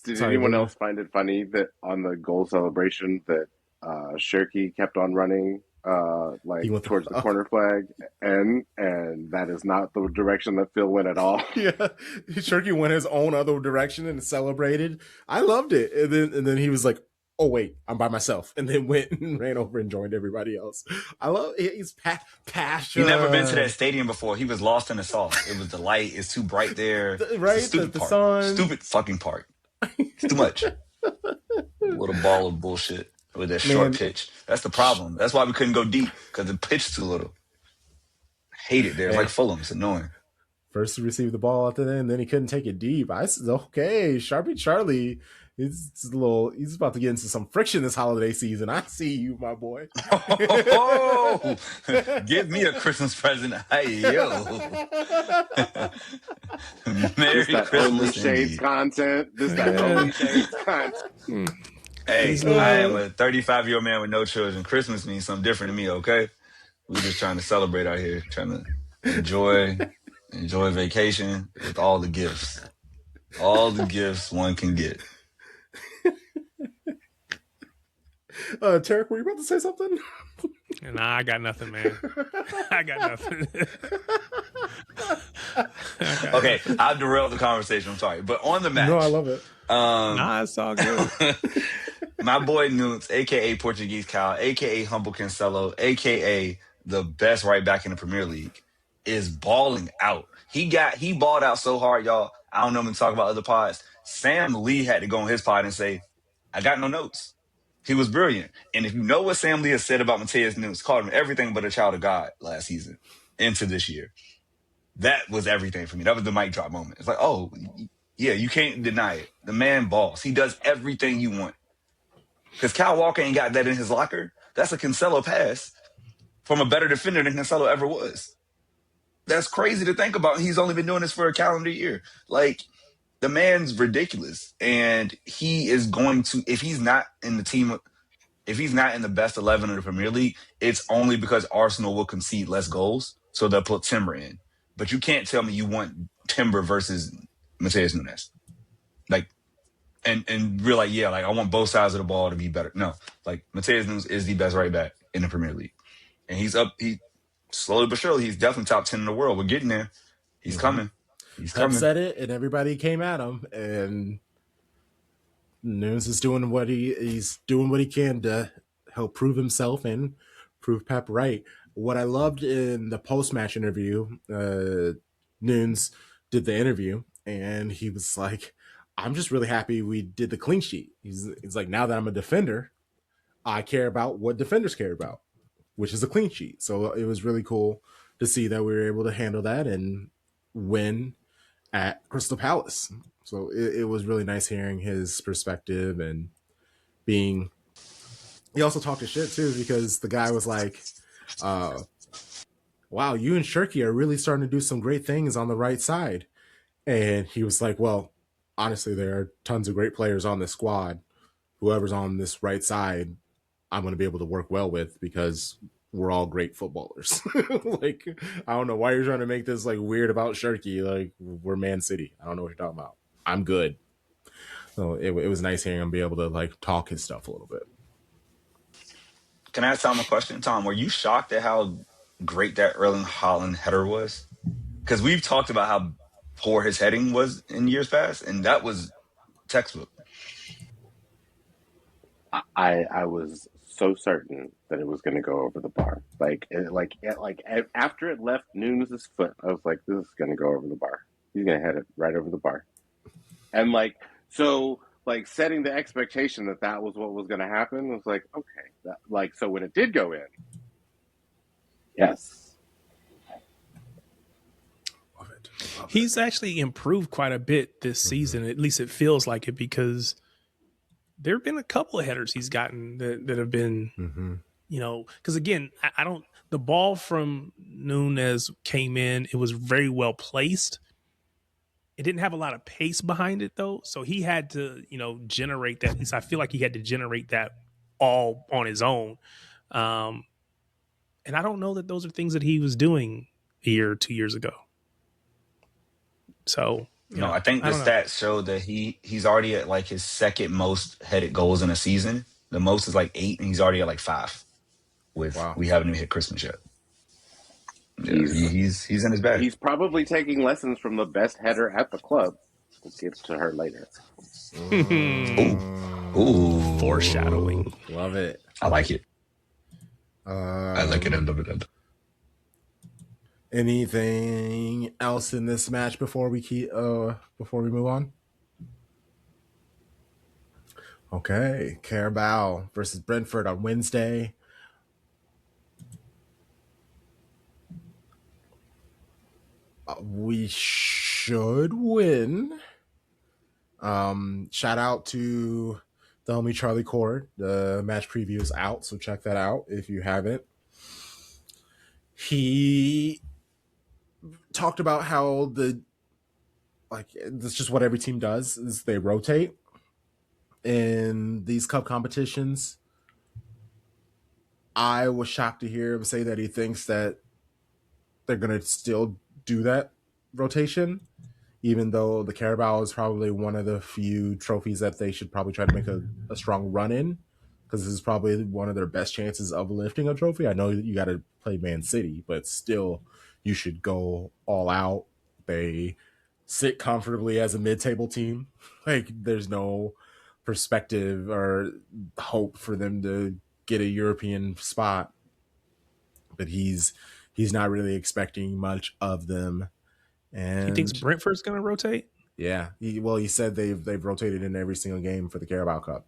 Did anyone else find it funny that on the goal celebration that Shirky kept on running towards the corner flag, and that is not the direction that Phil went at all. Yeah, Shirky went his own other direction and celebrated. I loved it, and then he was like, "Oh wait, I'm by myself," and then went and ran over and joined everybody else. I love he's passionate. He never been to that stadium before. He was lost in the sauce. It was the light. It's too bright there. Right, stupid the part. sun. Stupid fucking part. It's too much. What a ball of bullshit with that short pitch. That's the problem. That's why we couldn't go deep, because the pitch too little. I hate it there. It's like Fulham. It's annoying. First he received the ball after that, and then he couldn't take it deep. I said, okay, Sharpie Charlie. He's about to get into some friction this holiday season. I see you, my boy. Oh, give me a Christmas present. Hey, yo. Merry Christmas. Shades content. This that only shades content. Hey, I am a 35-year-old man with no children. Christmas means something different to me, okay? We're just trying to celebrate out here, trying to enjoy vacation with all the gifts. All the gifts one can get. Tarek, were you about to say something? Nah, I got nothing, man. I got nothing. Okay, I've derailed the conversation. I'm sorry. But on the match. No, I love it. Nah, it's all good. My boy Nunes, a.k.a. Portuguese Cow, a.k.a. Humble Cancelo, a.k.a. the best right back in the Premier League, is balling out. He balled out so hard, y'all. I don't know him to talk about other pods. Sam Lee had to go on his pod and say, I got no notes. He was brilliant. And if you know what Sam Lee has said about Mateus Nunes, called him everything but a child of God last season into this year. That was everything for me. That was the mic drop moment. It's like, oh, yeah, you can't deny it. The man balls. He does everything you want. Because Kyle Walker ain't got that in his locker. That's a Cancelo pass from a better defender than Cancelo ever was. That's crazy to think about. He's only been doing this for a calendar year. Like, the man's ridiculous. And he is going to, if he's not in the team, if he's not in the best 11 of the Premier League, it's only because Arsenal will concede less goals. So they'll put Timber in. But you can't tell me you want Timber versus Mateus Nunes. Like, and we're like, yeah, like I want both sides of the ball to be better. No, like Mateus Nunes is the best right back in the Premier League. And he slowly but surely, he's definitely top 10 in the world. We're getting there. He's coming. He's coming. Pep said it, and everybody came at him. And Nunes is doing what he's doing what he can to help prove himself and prove Pep right. what I loved in the post-match interview, Nunes did the interview, and he was like, I'm just really happy we did the clean sheet. He's like, now that I'm a defender, I care about what defenders care about, which is a clean sheet. So it was really cool to see that we were able to handle that and win at Crystal Palace. So it was really nice hearing his perspective and being. He also talked his shit too, because the guy was like, wow, you and Shirky are really starting to do some great things on the right side. And he was like, well, honestly, there are tons of great players on this squad. Whoever's on this right side, I'm going to be able to work well with, because we're all great footballers. Like, I don't know why you're trying to make this like weird about Shirky. Like, we're Man City. I don't know what you're talking about. I'm good. So it was nice hearing him be able to like talk his stuff a little bit. Can I ask Tom a question? Tom, were you shocked at how great that Erling Haaland header was? Because we've talked about how poor his heading was in years past, and that was textbook. I was so certain that it was going to go over the bar. After it left Nunes' foot, I was like, this is going to go over the bar. He's going to head it right over the bar. And setting the expectation that was what was going to happen, was like, okay. So when it did go in, yes. Love it. He's actually improved quite a bit this season. At least it feels like it, because there have been a couple of headers he's gotten that have been, because again, I don't, the ball from Nunes came in, it was very well placed. It didn't have a lot of pace behind it though. So he had to, generate that. At least I feel like he had to generate that all on his own. And I don't know that those are things that he was doing a year or 2 years ago. So, No, I think the stats show that he's already at like his second most headed goals in a season. The most is like 8, and he's already at like 5. We haven't even hit Christmas yet. Yeah, he's in his bag. He's probably taking lessons from the best header at the club. We'll get to her later. Ooh, foreshadowing. Love it. I like it. I like it. I love it. Anything else in this match before we move on? Okay, Carabao versus Brentford on Wednesday. We should win. Shout out to the homie Charlie Cord. The match preview is out, so check that out if you haven't. He talked about how that's just what every team does, is they rotate in these cup competitions. I was shocked to hear him say that he thinks that they're going to still do that rotation, even though the Carabao is probably one of the few trophies that they should probably try to make a strong run in, because this is probably one of their best chances of lifting a trophy. I know you got to play Man City, but still, you should go all out. They sit comfortably as a mid-table team. Like, there's no perspective or hope for them to get a European spot. But he's not really expecting much of them. And he thinks Brentford's going to rotate? Yeah. He said they've rotated in every single game for the Carabao Cup,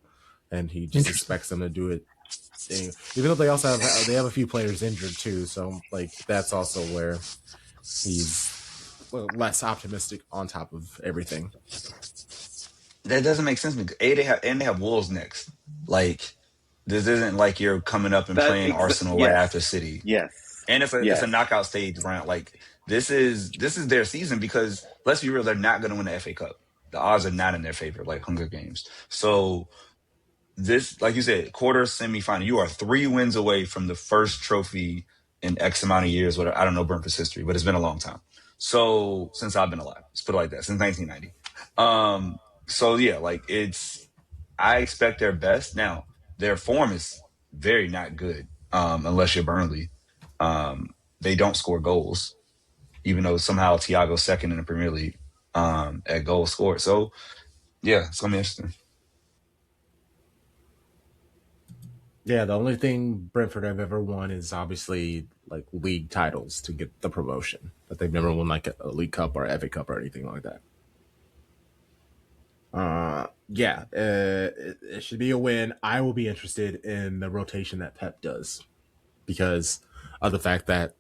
and he just expects them to do it. Even though they also have a few players injured too, so like that's also where he's less optimistic on top of everything. That doesn't make sense because they have Wolves next. Like, this isn't like you're coming up and playing Arsenal right after City. Yes. And it's a knockout stage round. Like, this is their season, because let's be real, they're not going to win the FA Cup. The odds are not in their favor, like Hunger Games. So this, like you said, quarter semifinal, you are 3 wins away from the first trophy in X amount of years. I don't know Brentford's history, but it's been a long time. So since I've been alive, let's put it like that, since 1990. So yeah, like I expect their best. Now, their form is very not good, unless you're Burnley. They don't score goals, even though somehow Thiago's second in the Premier League at goals scored. So yeah, it's gonna be interesting. Yeah, the only thing Brentford have ever won is obviously like league titles to get the promotion, but they've never won like a League Cup or FA Cup or anything like that. It should be a win. I will be interested in the rotation that Pep does because of the fact that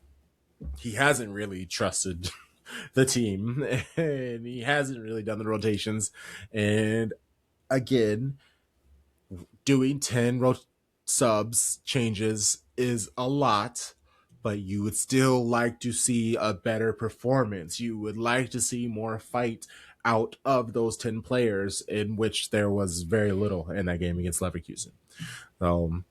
he hasn't really trusted the team and he hasn't really done the rotations. And again, doing 10 subs changes is a lot, but you would still like to see a better performance. You would like to see more fight out of those 10 players, in which there was very little in that game against Leverkusen. So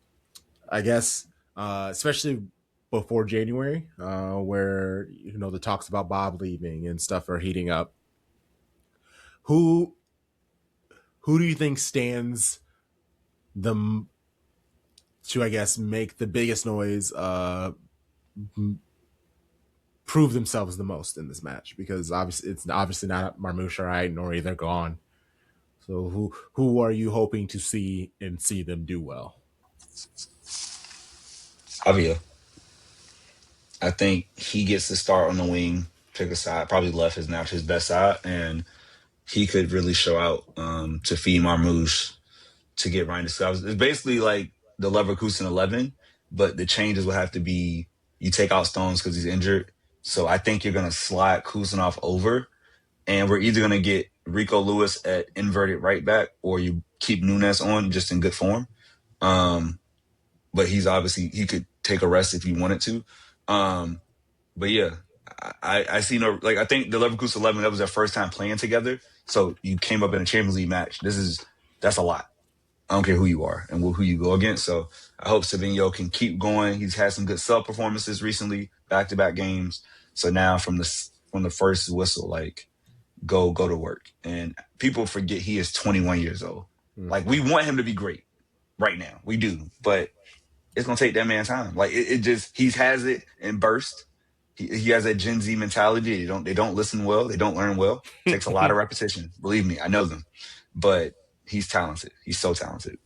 I guess, especially before January, where the talks about Bob leaving and stuff are heating up. Who do you think stands to, I guess, make the biggest noise, prove themselves the most in this match? Because it's obviously not Marmoush or Aiden, or either gone. So who are you hoping to see them do well? Savio. I think he gets to start on the wing, pick a side. Probably left is now his best side, and he could really show out to feed Marmoush to get Ryan to It's basically like the Leverkusen 11, but the changes will have to be you take out Stones because he's injured. So I think you're going to slide Kusanov over, and we're either going to get Rico Lewis at inverted right back, or you keep Nunes on just in good form. But he's obviously, he could take a rest if he wanted to. But yeah, I see no, like, I think the Leverkusen 11, that was their first time playing together. So you came up in a Champions League match. That's a lot. I don't care who you are and who you go against. So I hope Savinho can keep going. He's had some good sub performances recently, back-to-back games. So now from the first whistle, like, go to work. And people forget he is 21 years old. Like, we want him to be great right now. We do. But it's going to take that man time. Like, it just, he has it in burst. He has that Gen Z mentality. They don't listen well. They don't learn well. It takes a lot of repetition. Believe me, I know them. But he's talented. He's so talented.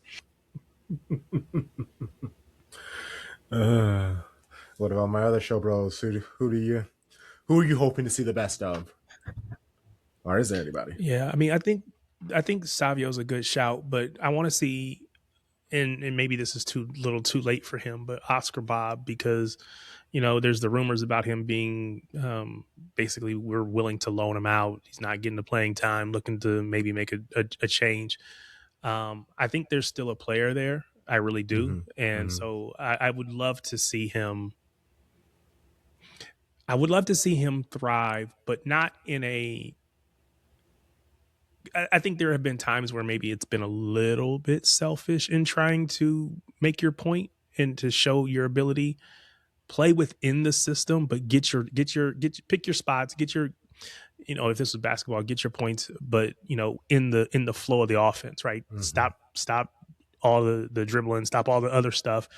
What about my other show bros? Who are you hoping to see the best of? Or is there anybody? Yeah, I mean, I think Savio's a good shout, but I want to see, and maybe this is too late for him, but Oscar Bob, because there's the rumors about him being basically, we're willing to loan him out. He's not getting the playing time, looking to maybe make a change. I think there's still a player there. I really do. Mm-hmm. And so I would love to see him. I would love to see him thrive, but not in a. I think there have been times where maybe it's been a little bit selfish in trying to make your point and to show your ability. Play within the system, but pick your spots, get your, if this was basketball, get your points, but in the flow of the offense, right? Mm-hmm. Stop all the dribbling, stop all the other stuff.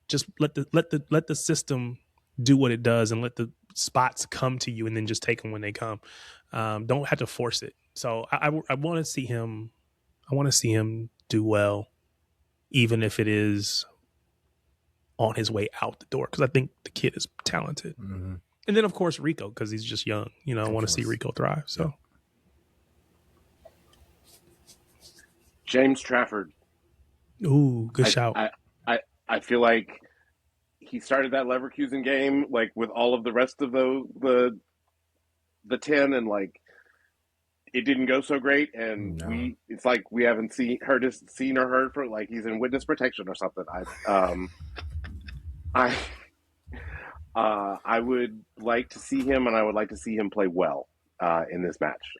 Just let the system do what it does and let the spots come to you, and then just take them when they come. Don't have to force it. So I want to see him. I want to see him do well, even if it is on his way out the door, because I think the kid is talented. Mm-hmm. And then, of course, Rico, because he's just young. I want to see Rico thrive. So, James Trafford. Ooh, good shout. I feel like he started that Leverkusen game like with all of the rest of the 10, and like it didn't go so great, and it's like we haven't seen or heard for, like, he's in witness protection or something. I would like to see him, and I would like to see him play well in this match.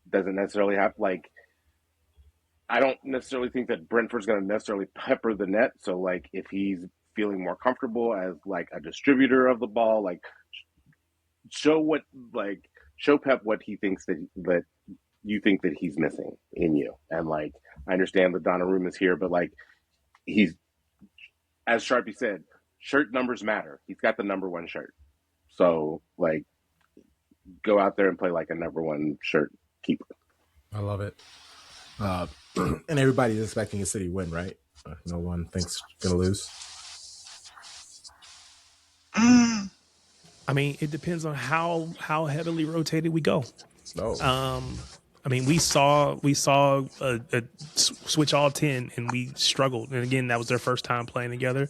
Doesn't necessarily have, like, I don't necessarily think that Brentford's going to necessarily pepper the net. So, like, if he's feeling more comfortable as, like, a distributor of the ball, like, show Pep what he thinks that you think that he's missing in you. And, like, I understand that Donnarumma's here, but, like, he's, as Sharpie said, shirt numbers matter. He's got the number one shirt. So, like, go out there and play like a number one shirt keeper. I love it. And everybody's expecting a City win, right? No one thinks gonna lose. I mean, it depends on how heavily rotated we go. No. I mean, we saw a switch all 10 and we struggled. And again, that was their first time playing together.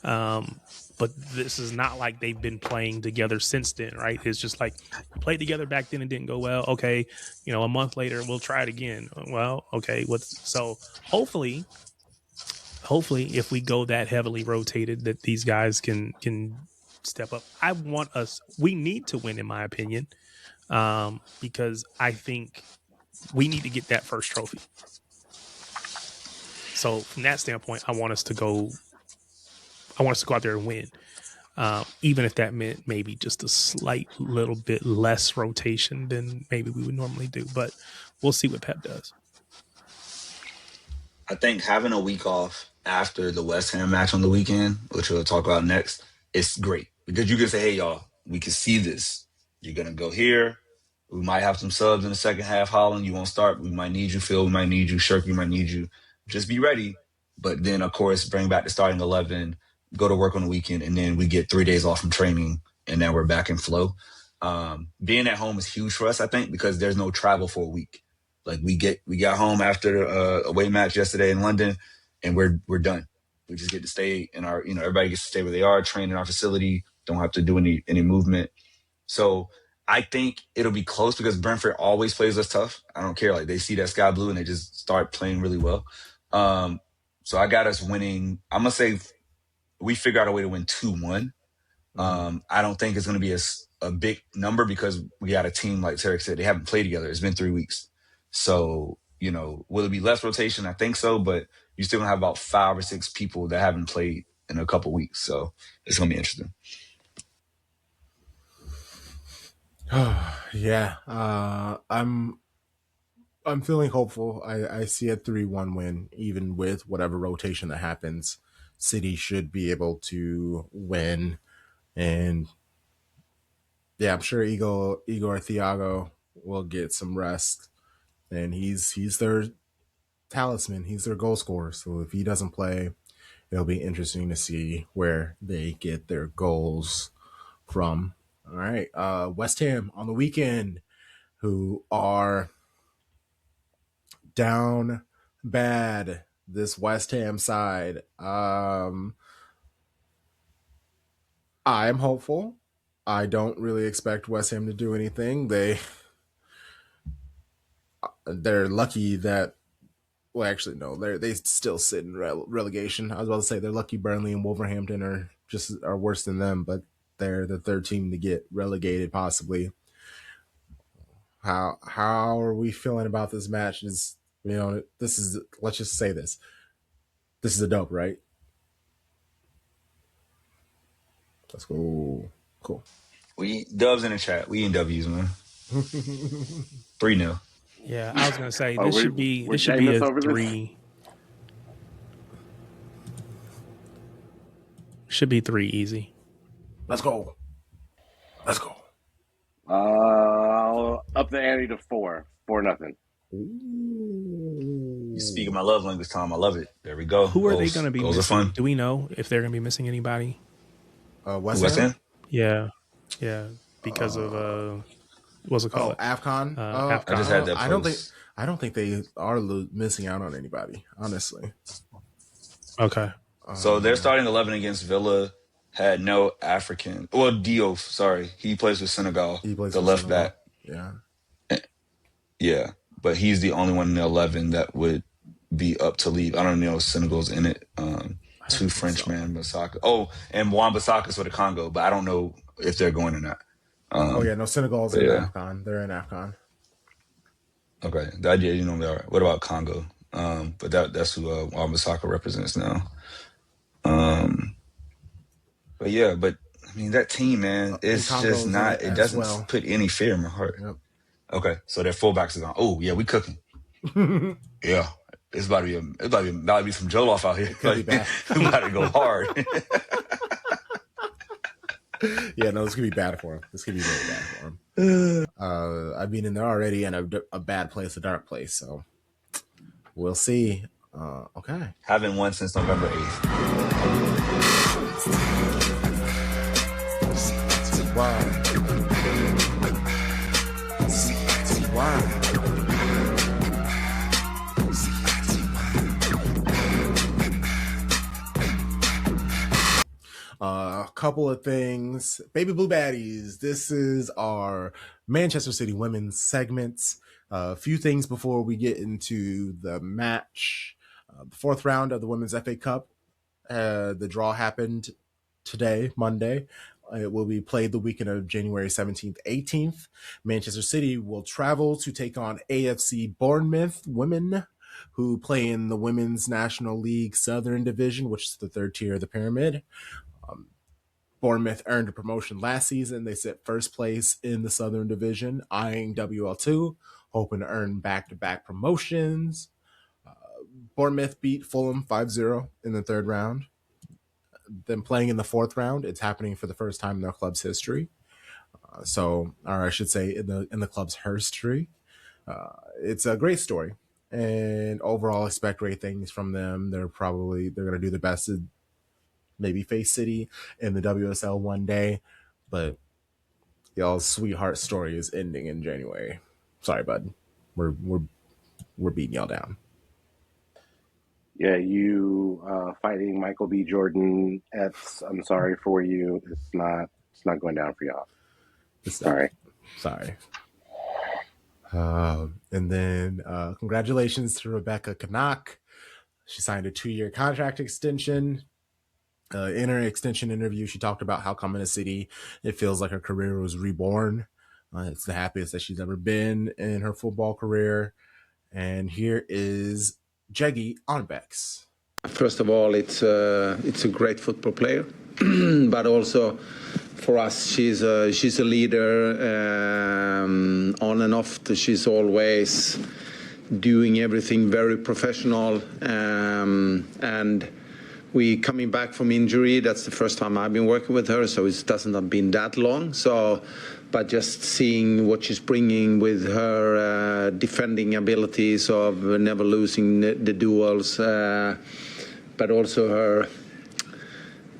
But this is not like they've been playing together since then, right? It's just like we played together back then and didn't go well. Okay, a month later we'll try it again. Well, okay, so hopefully if we go that heavily rotated, that these guys can step up. We need to win, in my opinion, because I think we need to get that first trophy. So from that standpoint, I want us to go out there and win. Even if that meant maybe just a slight little bit less rotation than maybe we would normally do. But we'll see what Pep does. I think having a week off after the West Ham match on the weekend, which we'll talk about next, is great. Because you can say, hey, y'all, we can see this. You're going to go here. We might have some subs in the second half. Holland, you won't start. We might need you. Phil, we might need you. Shirk, we might need you. Just be ready. But then, of course, bring back the starting 11, go to work on the weekend, and then we get 3 days off from training, and then we're back in flow. Being at home is huge for us, I think, because there's no travel for a week. Like we got home after a away match yesterday in London, and we're done. We just get to stay in our, everybody gets to stay where they are, train in our facility, don't have to do any movement. So I think it'll be close because Brentford always plays us tough. I don't care. Like they see that sky blue and they just start playing really well. So I got us winning. I'm going to say we figure out a way to win 2-1. I don't think it's going to be a big number because we got a team, like Tarek said, they haven't played together. It's been 3 weeks. So, will it be less rotation? I think so, but you still going to have about 5 or 6 people that haven't played in a couple weeks. So it's going to be interesting. Yeah. I'm feeling hopeful. I see a 3-1 win, even with whatever rotation that happens. City should be able to win. And yeah, I'm sure Igor Thiago will get some rest. And he's their talisman. He's their goal scorer. So if he doesn't play, it'll be interesting to see where they get their goals from. All right. West Ham on the weekend, who are down bad. This West Ham side. I am hopeful. I don't really expect West Ham to do anything. They're lucky that. Well, actually, no. They still sit in relegation. I was about to say they're lucky Burnley and Wolverhampton are worse than them, but they're the third team to get relegated possibly. How are we feeling about this match? This is, let's just say this. This is a dope, right? Let's go. Cool. We dubs in the chat. We in W's, man. 3-0. Yeah, I was gonna say this should be a 3. Should be 3 easy. Let's go. I'll up the ante to 4-0. You speaking my love language, Tom. I love it. There we go. Who are they going to be missing? missing? Are fun. Do we know if they're going to be missing anybody? West Ham? Yeah, because of what's it called? AFCON. AFCON. I just had that post. I don't think they are missing out on anybody, honestly. Okay. So their starting 11 against Villa had no African. Well, Diouf, sorry. He plays with Senegal. He plays the left back. Yeah. Yeah. But he's the only one in the 11 that would be up to leave. I don't know if Senegal's in it. 2 Frenchmen, Bissaka. Oh, and Juan Bissaka's for the Congo, but I don't know if they're going or not. Senegal's in AFCON. They're in AFCON. Okay. The idea, they are. What about Congo? But that's who Juan Bissaka represents now. But I mean, that team, man, it's just not, it doesn't put any fear in my heart. Yep. Okay, so their fullbacks is on. Oh, yeah, we cooking. Yeah, it's about to be some Jollof out here. Could be bad. We about to go hard. Yeah, no, this could be bad for him. This could be very bad for him. I've been in there already in a bad place, a dark place. So we'll see. Okay. Haven't won since November 8th. Wow. A couple of things. Baby Blue Baddies. This is our Manchester City women's segments. A few things before we get into the match. The fourth round of the Women's FA Cup. The draw happened today, Monday. It will be played the weekend of January 17th, 18th. Manchester City will travel to take on AFC Bournemouth women, who play in the Women's National League Southern Division, which is the third tier of the pyramid. Bournemouth earned a promotion last season. They sit first place in the Southern Division, eyeing WL2, hoping to earn back-to-back promotions. Bournemouth beat Fulham 5-0 in the third round. Then playing in the fourth round, it's happening for the first time in their club's history. Or I should say in the club's history. It's a great story. And overall, expect great things from them. They're going to do the best to maybe face City in the WSL one day, but y'all's sweetheart story is ending in January. Sorry, bud. We're beating y'all down. Yeah, you fighting Michael B. Jordan. I'm sorry for you. It's not going down for y'all. Sorry. And then congratulations to Rebecca Canuck. She signed a 2-year contract extension. In her extension interview, she talked about how coming to City, it feels like her career was reborn. It's the happiest that she's ever been in her football career. And here is Jeggy Onbex. First of all, it's a great football player, but also for us, she's a leader on and off. She's always doing everything very professional, and we coming back from injury. That's the first time I've been working with her, so it doesn't have been that long. But just seeing what she's bringing with her defending abilities of never losing the duels, but also her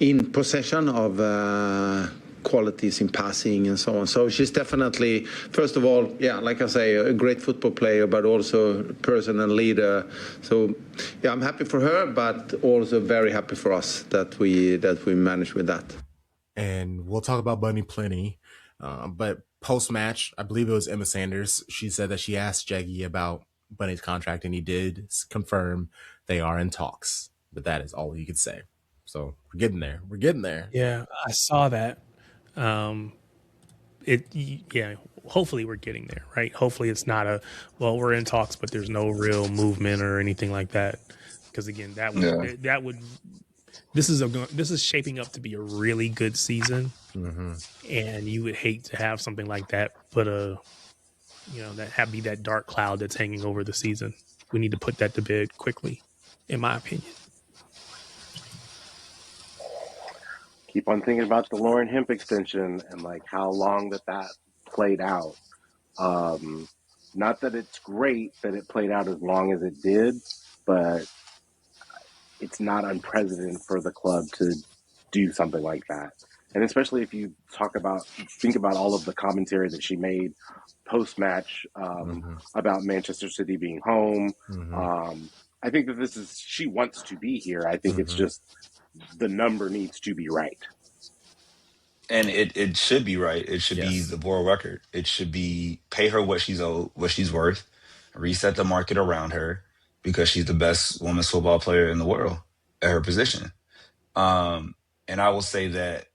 in possession of qualities in passing and so on. So she's definitely, first of all, yeah, like I say, a great football player, but also a person and leader. So yeah, I'm happy for her, but also very happy for us that we managed with that. And we'll talk about Bunny plenty. But post-match, I believe it was Emma Sanders, she said that she asked Jeggy about Bunny's contract, and he did confirm they are in talks. But that is all he could say. So we're getting there. Yeah, I saw that. Hopefully we're getting there, right? Hopefully it's not we're in talks, but there's no real movement or anything like that. Because again, this is shaping up to be a really good season, and you would hate to have something like that be that dark cloud that's hanging over the season. We need to put that to bed quickly, in my opinion. Keep on thinking about the Lauren Hemp extension and like how long that played out. Not that it's great that it played out as long as it did, but it's not unprecedented for the club to do something like that. And especially if you think about all of the commentary that she made post-match about Manchester City being home. I think that she wants to be here. I think it's just the number needs to be right. And it should be right. It should be the world record. It should be pay her what she's owed, what she's worth, reset the market around her, because she's the best women's football player in the world at her position. And I will say that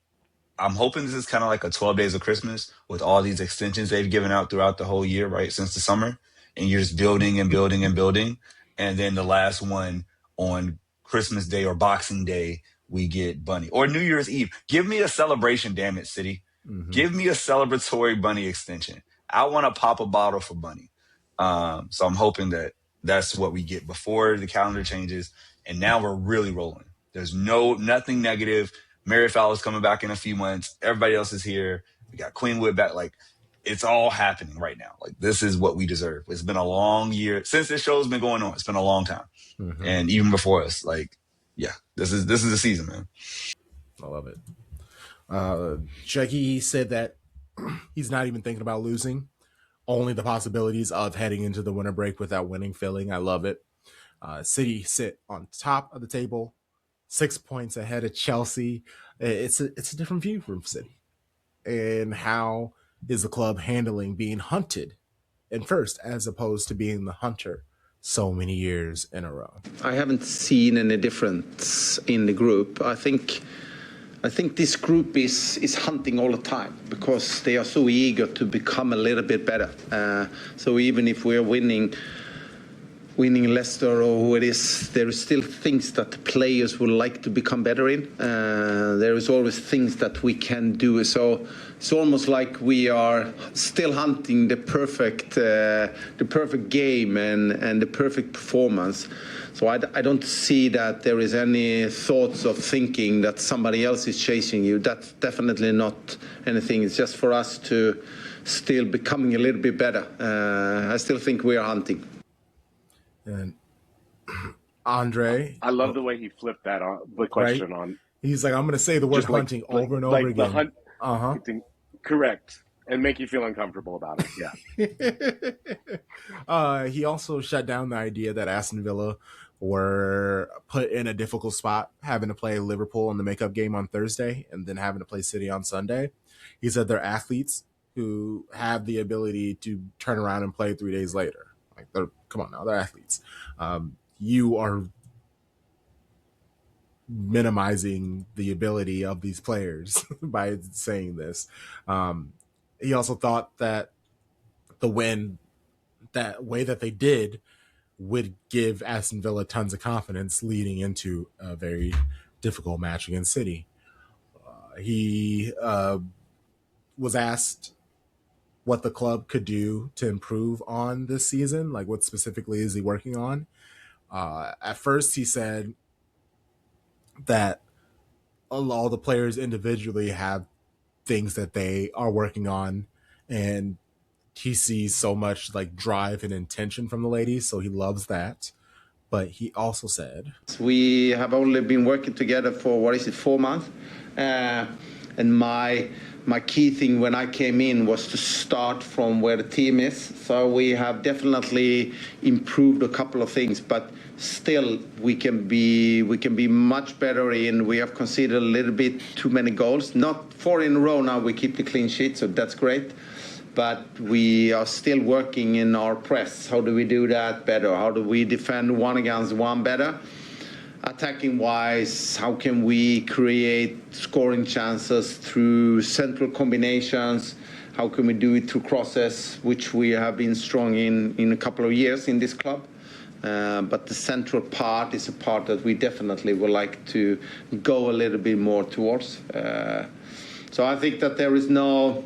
I'm hoping this is kind of like a 12 Days of Christmas with all these extensions they've given out throughout the whole year, right, since the summer. And you're just building and building and building. And then the last one on Christmas Day or Boxing Day, we get Bunny. Or New Year's Eve. Give me a celebration, damn it, City. Give me a celebratory Bunny extension. I want to pop a bottle for Bunny. So I'm hoping that that's what we get before the calendar changes. And now we're really rolling. There's nothing negative. Mary Fowler's coming back in a few months. Everybody else is here. We got Queenwood back. Like, it's all happening right now. Like, this is what we deserve. It's been a long year since this show's been going on. It's been a long time. And even before us, like, yeah, this is the season, man. I love it. Shaggy said that he's not even thinking about losing. Only the possibilities of heading into the winter break with that winning feeling. I love it. City sit on top of the table, 6 points ahead of Chelsea. It's a different view from City. And how is the club handling being hunted in first as opposed to being the hunter so many years in a row? I haven't seen any difference in the group. I think this group is hunting all the time because they are so eager to become a little bit better. So even if we're winning Leicester or who it is, there is still things that the players would like to become better in. There is always things that we can do. So it's almost like we are still hunting the perfect game and the perfect performance. So I don't see that there is any thoughts of thinking that somebody else is chasing you. That's definitely not anything. It's just for us to still becoming a little bit better. I still think we are hunting. And Andre, I love the way he flipped that on the question right? on. He's like, I'm going to say the word hunting over and over again. Correct. And make you feel uncomfortable about it. Yeah. He also shut down the idea that Aston Villa were put in a difficult spot, having to play Liverpool in the makeup game on Thursday and then having to play City on Sunday. He said they're athletes who have the ability to turn around and play 3 days later. Like, come on now, they're athletes. You are minimizing the ability of these players by saying this. He also thought that the win, that way that they did, would give Aston Villa tons of confidence leading into a very difficult match against City. He was asked what the club could do to improve on this season, like what specifically is he working on. At first, he said that all the players individually have things that they are working on, and he sees so much like drive and intention from the ladies, so he loves that. But he also said, we have only been working together for 4 months, and my key thing when I came in was to start from where the team is. So we have definitely improved a couple of things, but still we can be much better in. We have conceded a little bit too many goals. Not 4 in a row now. We keep the clean sheet, so that's great. But we are still working in our press. How do we do that better? How do we defend 1 against 1 better? Attacking wise, how can we create scoring chances through central combinations? How can we do it through crosses, which we have been strong in a couple of years in this club? But the central part is a part that we definitely would like to go a little bit more towards. So I think that there is no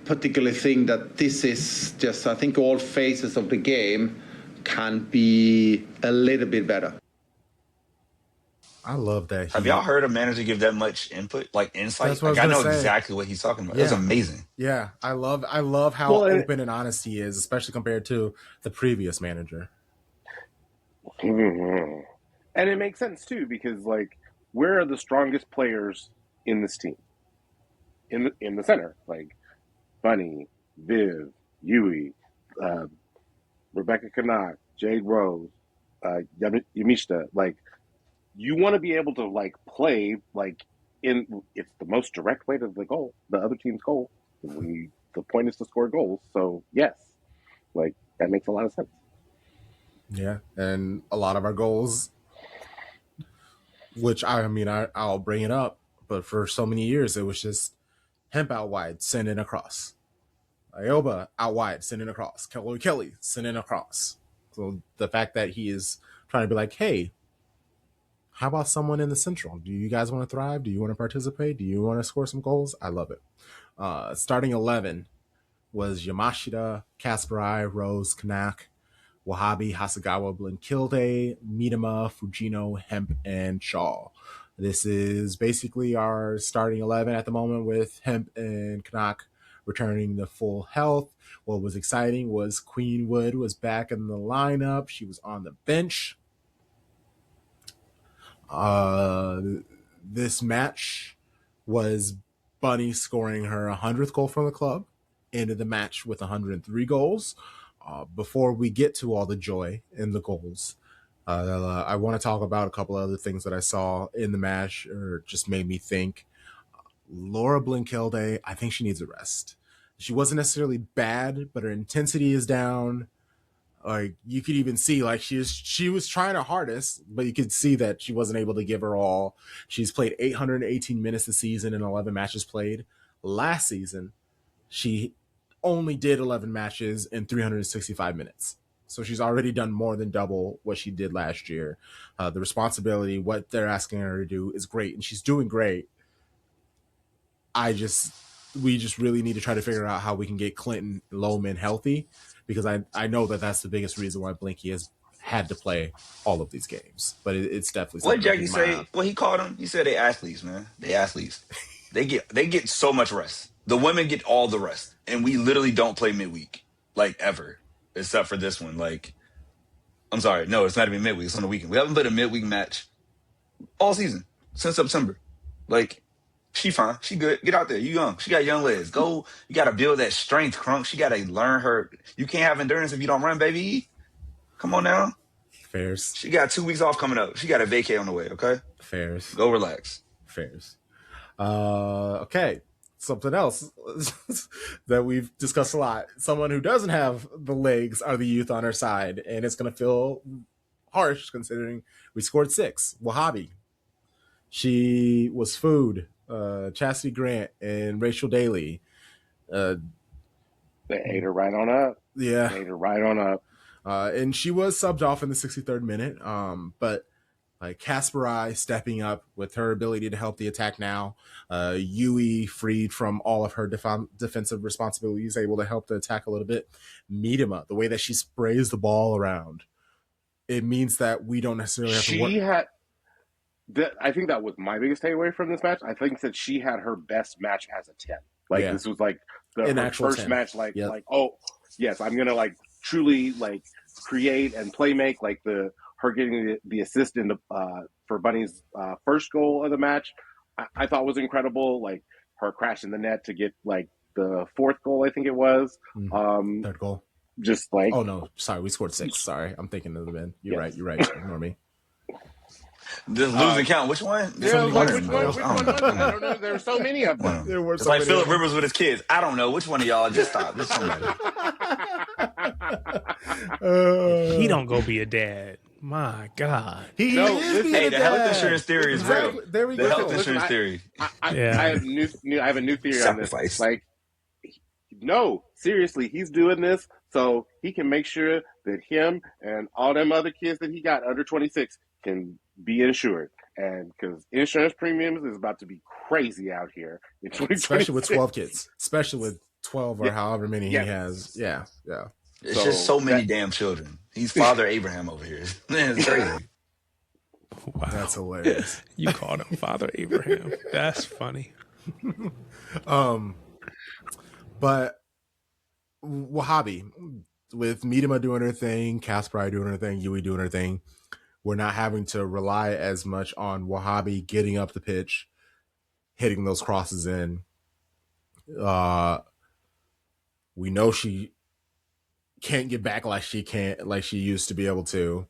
particular thing that this is just. I think all phases of the game can be a little bit better. I love that. Have y'all heard a manager give that much input, like insight? That's what like, I know say. exactly what he's talking about. Yeah. It was amazing. Yeah, I love how open and honest he is, especially compared to the previous manager. Mm-hmm. And it makes sense too, because like, where are the strongest players in this team? In the center, like Bunny, Viv, Yui, Rebecca Canuck, Jade Rose, Yamishita. Like, you want to be able to like play like it's the most direct way to the other team's goal. The point is to score goals. So yes, like that makes a lot of sense. Yeah, and a lot of our goals, which I'll bring it up, but for so many years it was just Hemp out wide, sending across. Ioba out wide, sending across. Kelly, sending across. So the fact that he is trying to be like, hey, how about someone in the central? Do you guys want to thrive? Do you want to participate? Do you want to score some goals? I love it. Starting 11 was Yamashita, Kasparai, Rose, Kanak, Wahabi, Hasagawa, Blinkilde, Miedema, Fujino, Hemp, and Shaw. This is basically our starting 11 at the moment with Hemp and Kanak, returning to full health. What was exciting was Queen Wood was back in the lineup. She was on the bench. This match was Bunny scoring her 100th goal from the club. Ended the match with 103 goals. Before we get to all the joy in the goals, I want to talk about a couple of other things that I saw in the match or just made me think. Laura Blinkelde, I think she needs a rest. She wasn't necessarily bad, but her intensity is down. Like you could even see, like she was trying her hardest, but you could see that she wasn't able to give her all. She's played 818 minutes this season and 11 matches played. Last season, she only did 11 matches in 365 minutes. So she's already done more than double what she did last year. The responsibility, what they're asking her to do is great, and she's doing great. We just really need to try to figure out how we can get Clinton Lohman healthy, because I know that that's the biggest reason why Blinky has had to play all of these games. But it's definitely what Jackie say. What he called them? He said they athletes, man. They athletes. They get so much rest. The women get all the rest, and we literally don't play midweek, like ever, except for this one. Like, I'm sorry, no, it's not even midweek. It's on the weekend. We haven't played a midweek match all season since September. Like, she fine, she good. Get out there. You young. She got young legs. Go. You got to build that strength, Crunk. She got to learn her. You can't have endurance if you don't run, baby. Come on now. Fairs. She got 2 weeks off coming up. She got a vacay on the way. Okay. Fairs. Go relax. Fairs. Okay. Something else that we've discussed a lot. Someone who doesn't have the legs are the youth on her side, and it's going to feel harsh considering we scored 6. Wahhabi. She was food. Chastity Grant and Rachel Daly. They ate her right on up. Yeah. They ate her right on up. And she was subbed off in the 63rd minute. But like Kasparai stepping up with her ability to help the attack now. Yui freed from all of her defensive responsibilities, able to help the attack a little bit. Miedema, the way that she sprays the ball around, it means that we don't necessarily have to work. I think that was my biggest takeaway from this match. I think that she had her best match as a 10. Like this was like her first 10. Match. Like, oh yes, I'm gonna like truly like create and play make. Like her getting the assist in for Bunny's first goal of the match, I thought was incredible. Like her crash in the net to get like the 4th goal, I think it was. 3rd goal. Just like no, sorry, we scored 6. Sorry, I'm thinking of the men. You're right. Ignore me. Just losing count. Which one? Which one? I don't know. There were so many of them. There were it's like Philip Rivers with his kids. I don't know which one of y'all. Just stop. Just somebody. He don't go be a dad. My God. Hey, the health insurance theory is real. There we go. The health insurance theory. I have a new theory Sacrifice. On this. Like, no, seriously, he's doing this so he can make sure that him and all them other kids that he got under 26 can be insured. And because insurance premiums is about to be crazy out here in 2026. Especially with 12 kids. Especially with 12 or however many he has. Yeah. It's just so many damn children. He's Father Abraham over here. Man, it's crazy. Wow. That's hilarious. You called him Father Abraham. That's funny. But Wahhabi, with Miedema doing her thing, Kasparai doing her thing, Yui doing her thing, we're not having to rely as much on Wahhabi getting up the pitch, hitting those crosses in. We know she can't get back like she used to be able to.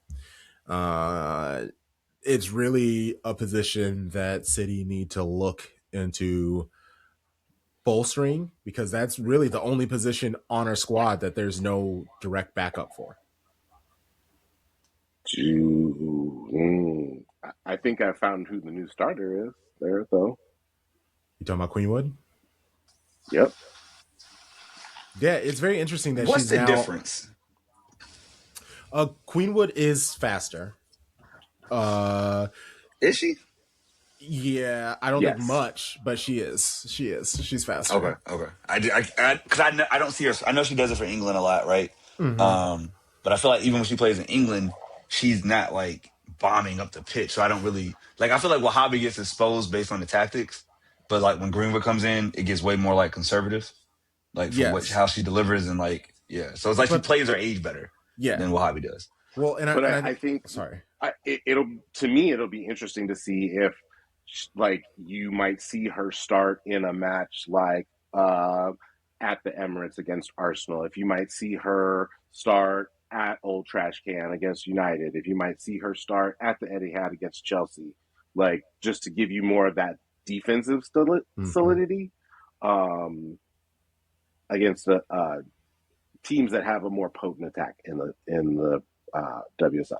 It's really a position that City need to look into bolstering, because that's really the only position on our squad that there's no direct backup for. I think I found who the new starter is there, though. You talking about Queenwood? Yep. Yeah, it's very interesting that What's she's the now... difference? Queenwood is faster. Is she? Yeah, I don't think much, but she is. She's faster. Okay. I don't see her. I know she does it for England a lot, right? Mm-hmm. But I feel like even when she plays in England, she's not like bombing up the pitch. So I don't really like. I feel like Wahhabi gets exposed based on the tactics, but like when Greenwood comes in, it gets way more like conservative. like for how she delivers and like So it's like she plays her age better than what Wahhabi does. Well, I think it'll be interesting to see if like you might see her start in a match like at the Emirates against Arsenal. If you might see her start at Old Trash Can against United. If you might see her start at the Etihad against Chelsea, like just to give you more of that defensive solidity against the teams that have a more potent attack in the WSL.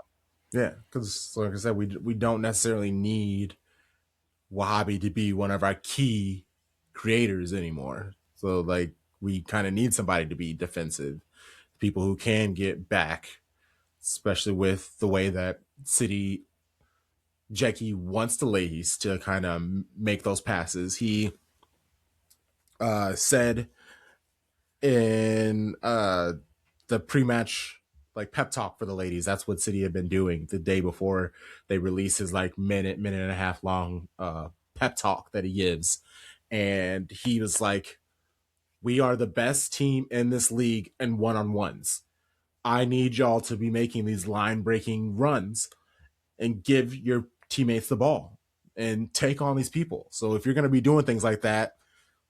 Yeah, because like I said, we don't necessarily need Wahhabi to be one of our key creators anymore. So like we kind of need somebody to be defensive, people who can get back, especially with the way that City Jackie wants the ladies to kind of make those passes. He said in the pre-match like pep talk for the ladies, that's what City had been doing the day before they release his like minute and a half long pep talk that he gives. And he was like, we are the best team in this league in one-on-ones. I need y'all to be making these line-breaking runs and give your teammates the ball and take on these people. So if you're going to be doing things like that,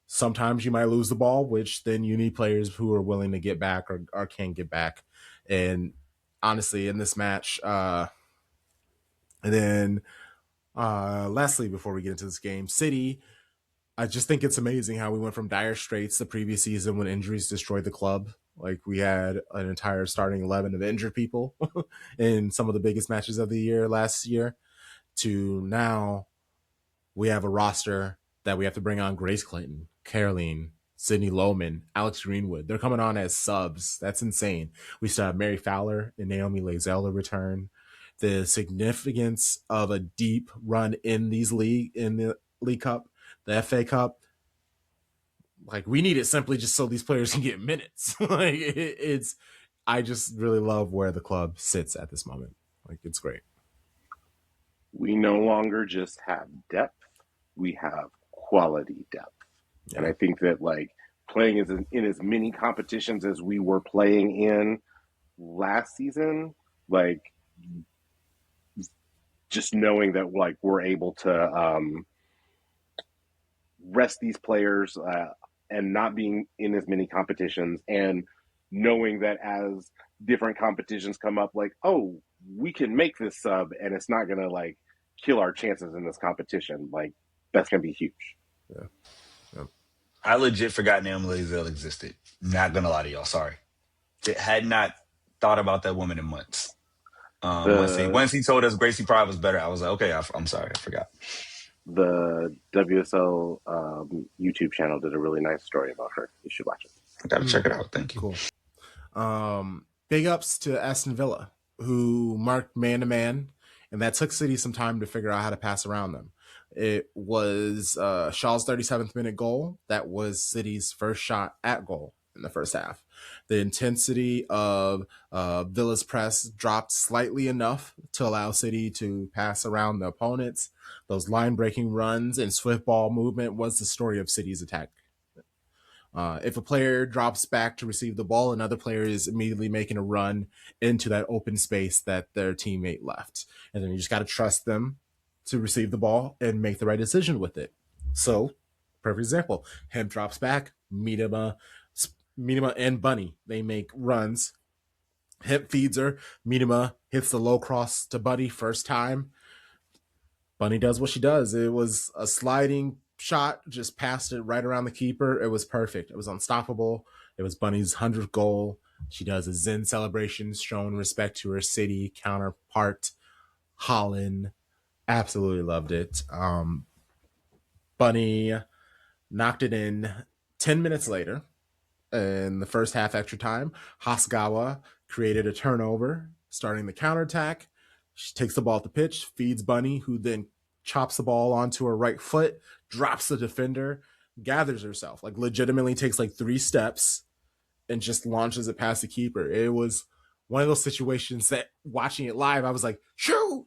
sometimes you might lose the ball, which then you need players who are willing to get back or can get back. And honestly, in this match, and then lastly, before we get into this game, City, I just think it's amazing how we went from dire straits the previous season when injuries destroyed the club. Like we had an entire starting 11 of injured people in some of the biggest matches of the year last year, to now we have a roster that we have to bring on Grace Clinton, Caroline, Sydney Lohman, Alex Greenwood. They're coming on as subs. That's insane. We still have Mary Fowler and Naomi Lazella return. The significance of a deep run in the League Cup, the FA Cup, like we need it simply just so these players can get minutes. Like I just really love where the club sits at this moment. Like it's great. We no longer just have depth; we have quality depth. Yeah. And I think that like playing in as many competitions as we were playing in last season, like just knowing that like we're able to rest these players and not being in as many competitions, and knowing that as different competitions come up, like, oh, we can make this sub and it's not going to like kill our chances in this competition. Like that's going to be huge. Yeah. I legit forgot Naomi Lazelle existed. Not gonna lie to y'all. Sorry. Had not thought about that woman in months. Once he told us Gracie Pride was better, I was like, okay, I'm sorry, I forgot. The WSL YouTube channel did a really nice story about her. You should watch it. I gotta check it out. Thank you. Cool. Big ups to Aston Villa, who marked man-to-man, and that took City some time to figure out how to pass around them. It was Shaw's 37th minute goal. That was City's first shot at goal in the first half. The intensity of Villa's press dropped slightly enough to allow City to pass around the opponents. Those line-breaking runs and swift ball movement was the story of City's attack. If a player drops back to receive the ball, another player is immediately making a run into that open space that their teammate left. And then you just got to trust them to receive the ball and make the right decision with it. So, perfect example. Hemp drops back, Miedema and Bunny, they make runs. Hemp feeds her, Miedema hits the low cross to Bunny first time. Bunny does what she does. It was a sliding shot, just passed it right around the keeper. It was perfect. It was unstoppable. It was Bunny's 100th goal. She does a Zen celebration, showing respect to her City counterpart, Holland. Absolutely loved it. Bunny knocked it in 10 minutes later. In the first half extra time, Hasegawa created a turnover, starting the counterattack. She takes the ball at the pitch, feeds Bunny, who then chops the ball onto her right foot, drops the defender, gathers herself, like legitimately takes like 3 steps and just launches it past the keeper. It was one of those situations that watching it live, I was like, shoot!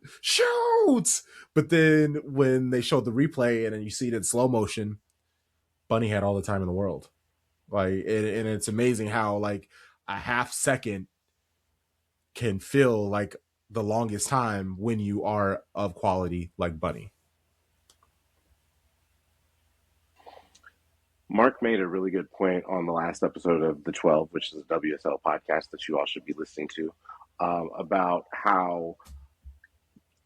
But then when they showed the replay and then you see it in slow motion, Bunny had all the time in the world. Like, and it's amazing how like a half second can feel like the longest time when you are of quality like Bunny. Mark made a really good point on the last episode of The 12, which is a WSL podcast that you all should be listening to, about how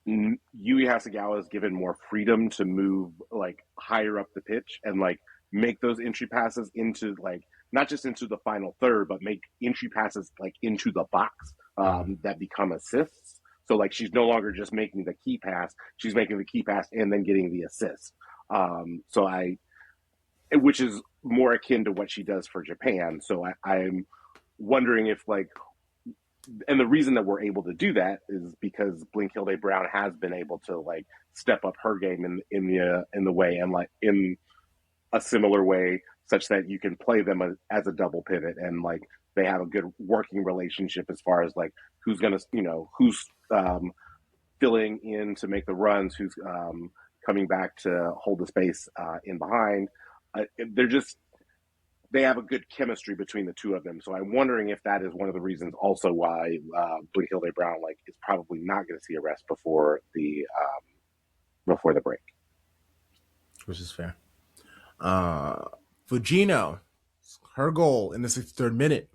Yui Hasegawa is given more freedom to move like higher up the pitch and like make those entry passes into like not just into the final third, but make entry passes like into the box that become assists. So like she's no longer just making the key pass; she's making the key pass and then getting the assist. Which is more akin to what she does for Japan. So I'm wondering if like, and the reason that we're able to do that is because Blinkilde Brown has been able to like step up her game in the way and like in a similar way, such that you can play them as a double pivot and like they have a good working relationship as far as like who's gonna who's filling in to make the runs, who's coming back to hold the space in behind. They have a good chemistry between the two of them. So I'm wondering if that is one of the reasons also why Blinkilde Brown like is probably not going to see a rest before the break. Which is fair. Fujino, her goal in the 63rd minute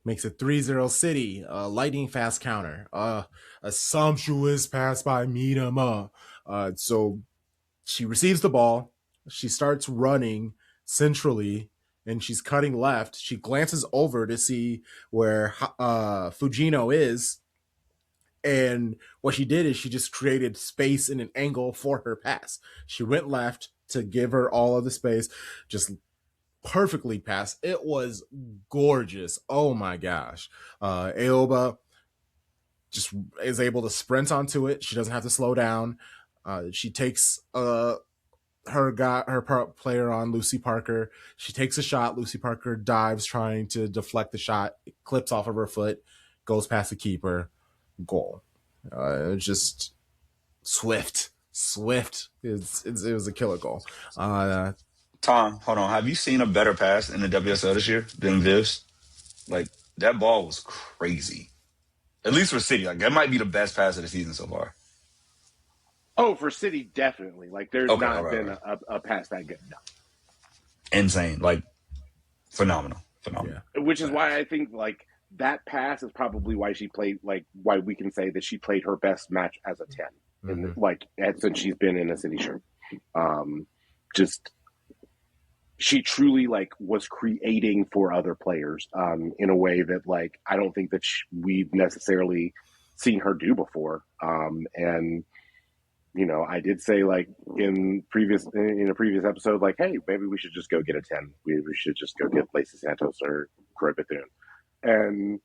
makes it 3-0 City. Lightning fast counter. A sumptuous pass by Miedema. So she receives the ball. She starts running centrally and she's cutting left. She glances over to see where Fujino is. And what she did is she just created space and an angle for her pass. She went left to give her all of the space, just perfectly passed. It was gorgeous. Oh my gosh. Aoba just is able to sprint onto it. She doesn't have to slow down. She takes her player on, Lucy Parker. She takes a shot. Lucy Parker dives trying to deflect the shot. It clips off of her foot, goes past the keeper. Goal. Just swift. It was a killer goal. Tom, hold on. Have you seen a better pass in the WSL this year than Viv's? Like, that ball was crazy. At least for City. Like, that might be the best pass of the season so far. Oh, for City, definitely. Like, there's not been a pass that good. No. Insane. Like, phenomenal. Yeah. Which is why I think, like, that pass is probably why she played, like, why we can say that she played her best match as a 10. Mm-hmm. And since she's been in a City shirt. She truly, like, was creating for other players in a way that, like, I don't think that we've necessarily seen her do before. And, you know, I did say, like, in a previous episode, like, hey, maybe we should just go get a 10. We should just go get Lacey Santos or Croy Bethune. And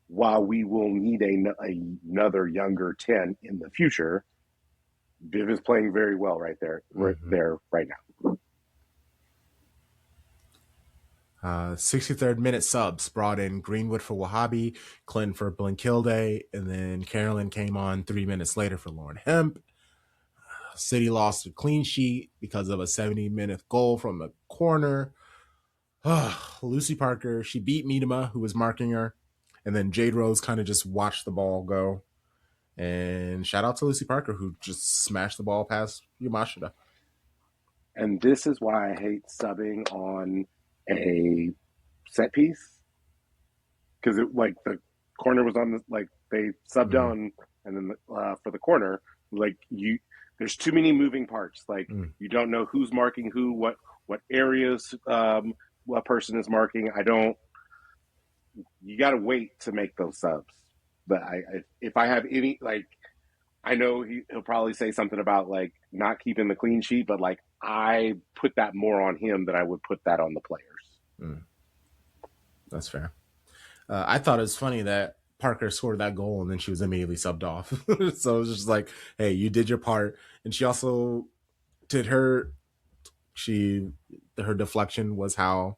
while we will need another younger 10 in the future, Viv is playing very well right there right now. 63rd minute subs brought in Greenwood for Wahhabi, Clinton for Blinkilde, and then Carolyn came on 3 minutes later for Lauren Hemp. City lost a clean sheet because of a 70-minute goal from the corner. Lucy Parker, she beat Miedema, who was marking her, and then Jade Rose kind of just watched the ball go. And shout out to Lucy Parker, who just smashed the ball past Yamashita. And this is why I hate subbing on a set piece, because like the corner was on the, like they subbed on, and then for the corner, like there's too many moving parts. Like you don't know who's marking who, what areas what person is marking. You got to wait to make those subs. But if I have any, like, I know he'll probably say something about like not keeping the clean sheet, but like I put that more on him than I would put that on the players. That's fair. I thought it was funny that Parker scored that goal and then she was immediately subbed off. So it was just like, hey, you did your part. And she also did her deflection was how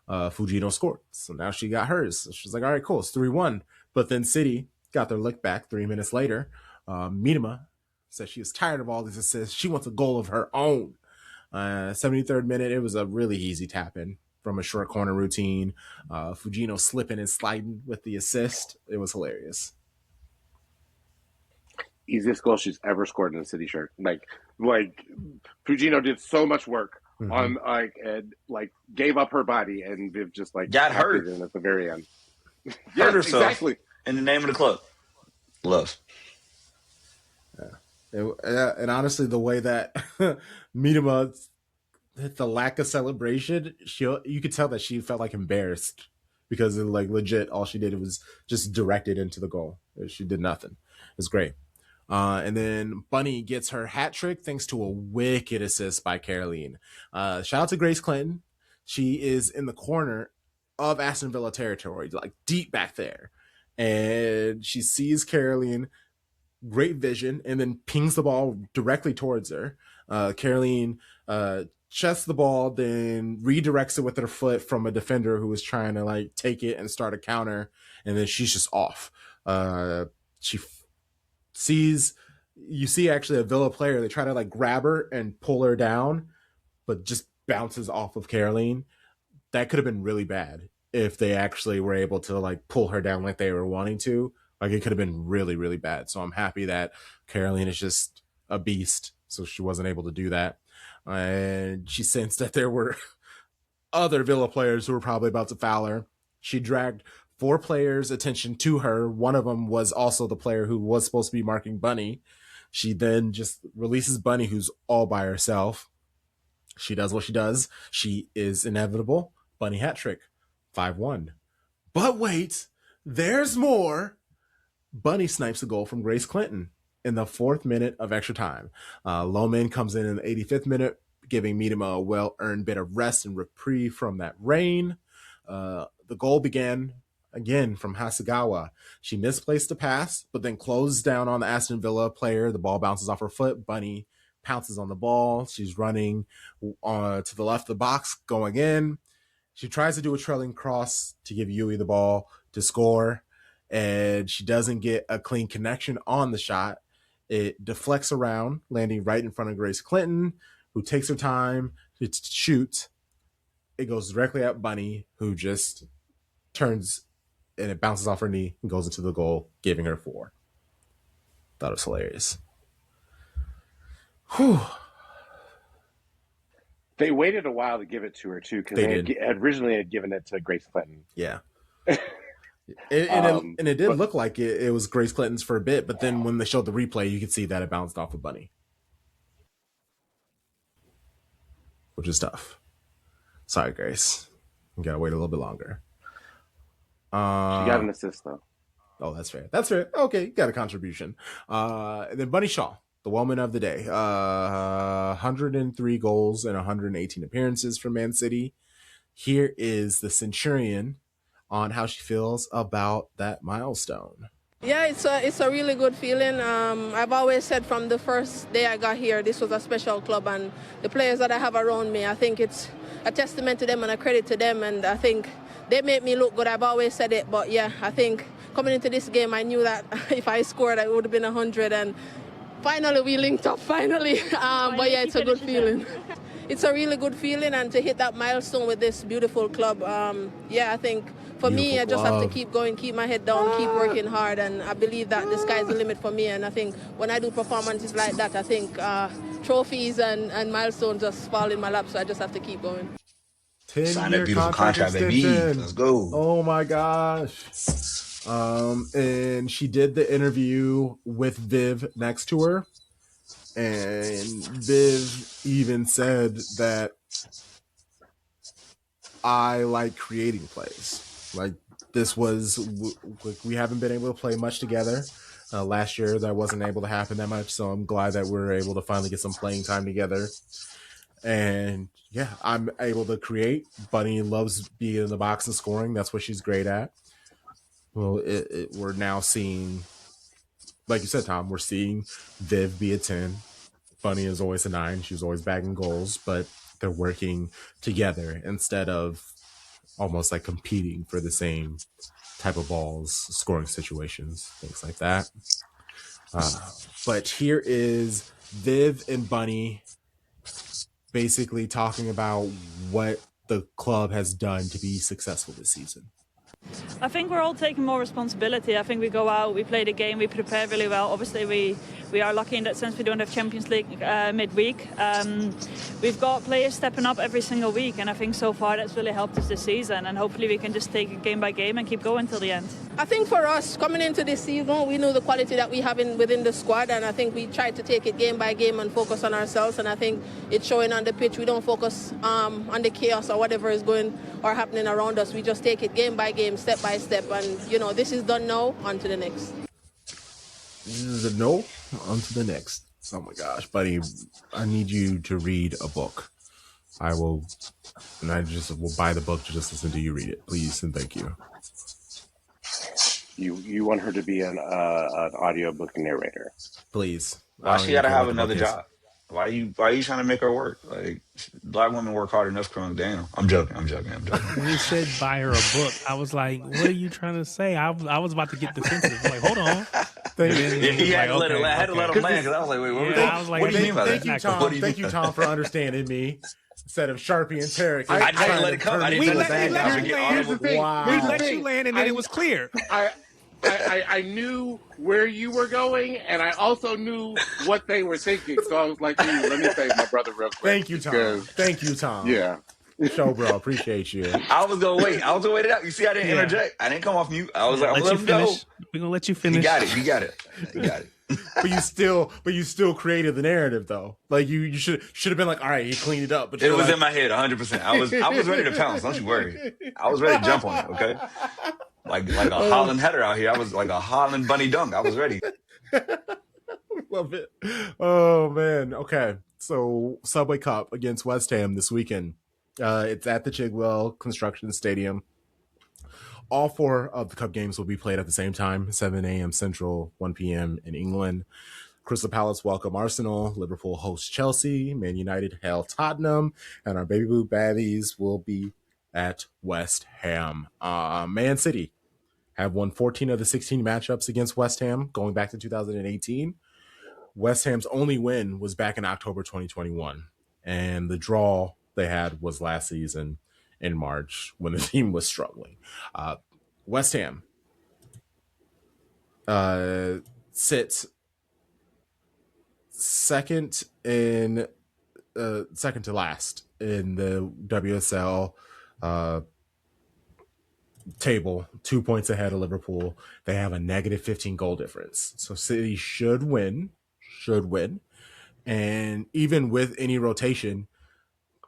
Fujino scored. So now she got hers. So she's like, all right, cool, it's 3-1. But then City got their lick back 3 minutes later. Miedema said she was tired of all these assists. She wants a goal of her own. 73rd minute, it was a really easy tap in from a short corner routine. Fujino slipping and sliding with the assist. It was hilarious. Easiest goal she's ever scored in a City shirt. Like Fujino did so much work on and gave up her body, and Viv just got hurt in at the very end. Hurt herself. Exactly. In the name of the club. Love. And honestly, the way that Mitoma, the lack of celebration, you could tell that she felt embarrassed because legit all she did was just direct it into the goal. She did nothing. It was great. And then Bunny gets her hat trick thanks to a wicked assist by Caroline. Shout out to Grace Clinton. She is in the corner of Aston Villa territory, deep back there. And she sees Caroline, great vision, and then pings the ball directly towards her. Caroline chests the ball, then redirects it with her foot from a defender who was trying to take it and start a counter. And then she's just off. You see actually a Villa player, they try to grab her and pull her down, but just bounces off of Caroline. That could have been really bad if they actually were able to pull her down like they were wanting to. It could have been really, really bad. So I'm happy that Caroline is just a beast, so she wasn't able to do that. And she sensed that there were other Villa players who were probably about to foul her. She dragged 4 players' attention to her. One of them was also the player who was supposed to be marking Bunny. She then just releases Bunny, who's all by herself. She does what she does. She is inevitable. Bunny hat trick. 5-1. But wait, there's more. Bunny snipes a goal from Grace Clinton in the 4th minute of extra time. Loman comes in the 85th minute, giving Mitoma a well-earned bit of rest and reprieve from that rain. The goal began again from Hasegawa. She misplaced the pass, but then closed down on the Aston Villa player. The ball bounces off her foot. Bunny pounces on the ball. She's running to the left of the box, going in. She tries to do a trailing cross to give Yui the ball to score, and she doesn't get a clean connection on the shot. It deflects around, landing right in front of Grace Clinton, who takes her time to shoot. It goes directly at Bunny, who just turns, and it bounces off her knee and goes into the goal, giving her 4. Thought it was hilarious. Whew. They waited a while to give it to her too, because they originally had given it to Grace Clinton. Yeah. And it did look like it was Grace Clinton's for a bit, but then when they showed the replay, you could see that it bounced off of Bunny, which is tough. Sorry, Grace. You gotta wait a little bit longer. She got an assist though. Oh, that's fair. That's fair. Okay, got a contribution. And then Bunny Shaw, the woman of the day. 103 goals and 118 appearances for Man City. Here is the Centurion on how she feels about that milestone. Yeah, it's a really good feeling. I've always said from the first day I got here, this was a special club, and the players that I have around me, I think it's a testament to them and a credit to them, and I think they make me look good. I've always said it, but yeah, I think coming into this game, I knew that if I scored, it would have been 100, and finally we linked up, finally. But yeah, it's a good feeling. It's a really good feeling, and to hit that milestone with this beautiful club, yeah, I think for me, I just have to keep going, keep my head down, keep working hard, and I believe that the sky's the limit for me. And I think when I do performances like that, I think trophies and milestones just fall in my lap, so I just have to keep going. Sign that beautiful contract, baby. Let's go. Oh my gosh. And she did the interview with Viv next to her, and Viv even said that I like creating plays. This was, we haven't been able to play much together. Last year that wasn't able to happen that much, so I'm glad that we're able to finally get some playing time together. And yeah, I'm able to create. Bunny loves being in the box and scoring. That's what she's great at. Well, we're now seeing, like you said, Tom, we're seeing Viv be a 10. Bunny is always a 9. She's always bagging goals, but they're working together instead of almost competing for the same type of balls, scoring situations, things like that. But here is Viv and Bunny basically talking about what the club has done to be successful this season? I think we're all taking more responsibility. I think we go out, we play the game, we prepare really well. Obviously, we are lucky in that sense we don't have Champions League midweek. We've got players stepping up every single week, and I think so far that's really helped us this season. And hopefully we can just take it game by game and keep going till the end. I think for us, coming into this season, we knew the quality that we have within the squad, and I think we tried to take it game by game and focus on ourselves. And I think it's showing on the pitch. We don't focus on the chaos or whatever is going or happening around us. We just take it game by game, step by step, and this is done now. On to the next. This is a no. On to the next. Oh my gosh, buddy! I need you to read a book. I will buy the book to just listen to you read it, please, and thank you. You want her to be an audiobook narrator, please? Why she gotta have another job? Why are you trying to make her work? Like, black women work hard enough, Crunk. Damn. I'm joking. When you said buy her a book, I was like, what are you trying to say? I was about to get defensive. Like, hold on. He had to let him land because I was like, wait, what do you mean by that? Thank you, Tom, for understanding me. Instead of Sharpie and Tarek. I didn't let it come. I didn't let you land, and then it was clear. I knew where you were going, and I also knew what they were thinking. So I was like, let me thank my brother real quick. Thank you, Tom. Yeah. Show, bro. Appreciate you. I was going to wait. I was going to wait it out. You see, I didn't interject. I didn't come off mute. I was like, I'm going to let him go. We're going to let you finish. You got it. But you still created the narrative though. Like you should have been like, all right, he cleaned it up. But it was in my head 100%. I was ready to pounce. Don't you worry. I was ready to jump on it. Okay. Like a Holland header out here. I was like a Holland bunny dunk. I was ready. Love it. Oh man. Okay. So Subway Cup against West Ham this weekend. It's at the Chigwell Construction Stadium. All 4 of the Cup games will be played at the same time, 7 a.m. Central, 1 p.m. in England. Crystal Palace welcome Arsenal. Liverpool hosts Chelsea. Man United hail Tottenham. And our Baby Blue Baddies will be at West Ham. Man City have won 14 of the 16 matchups against West Ham going back to 2018. West Ham's only win was back in October 2021. And the draw they had was last season in March when the team was struggling. West Ham sits second to last in the WSL table, 2 points ahead of Liverpool. They have a negative 15 goal difference. So City should win. And even with any rotation,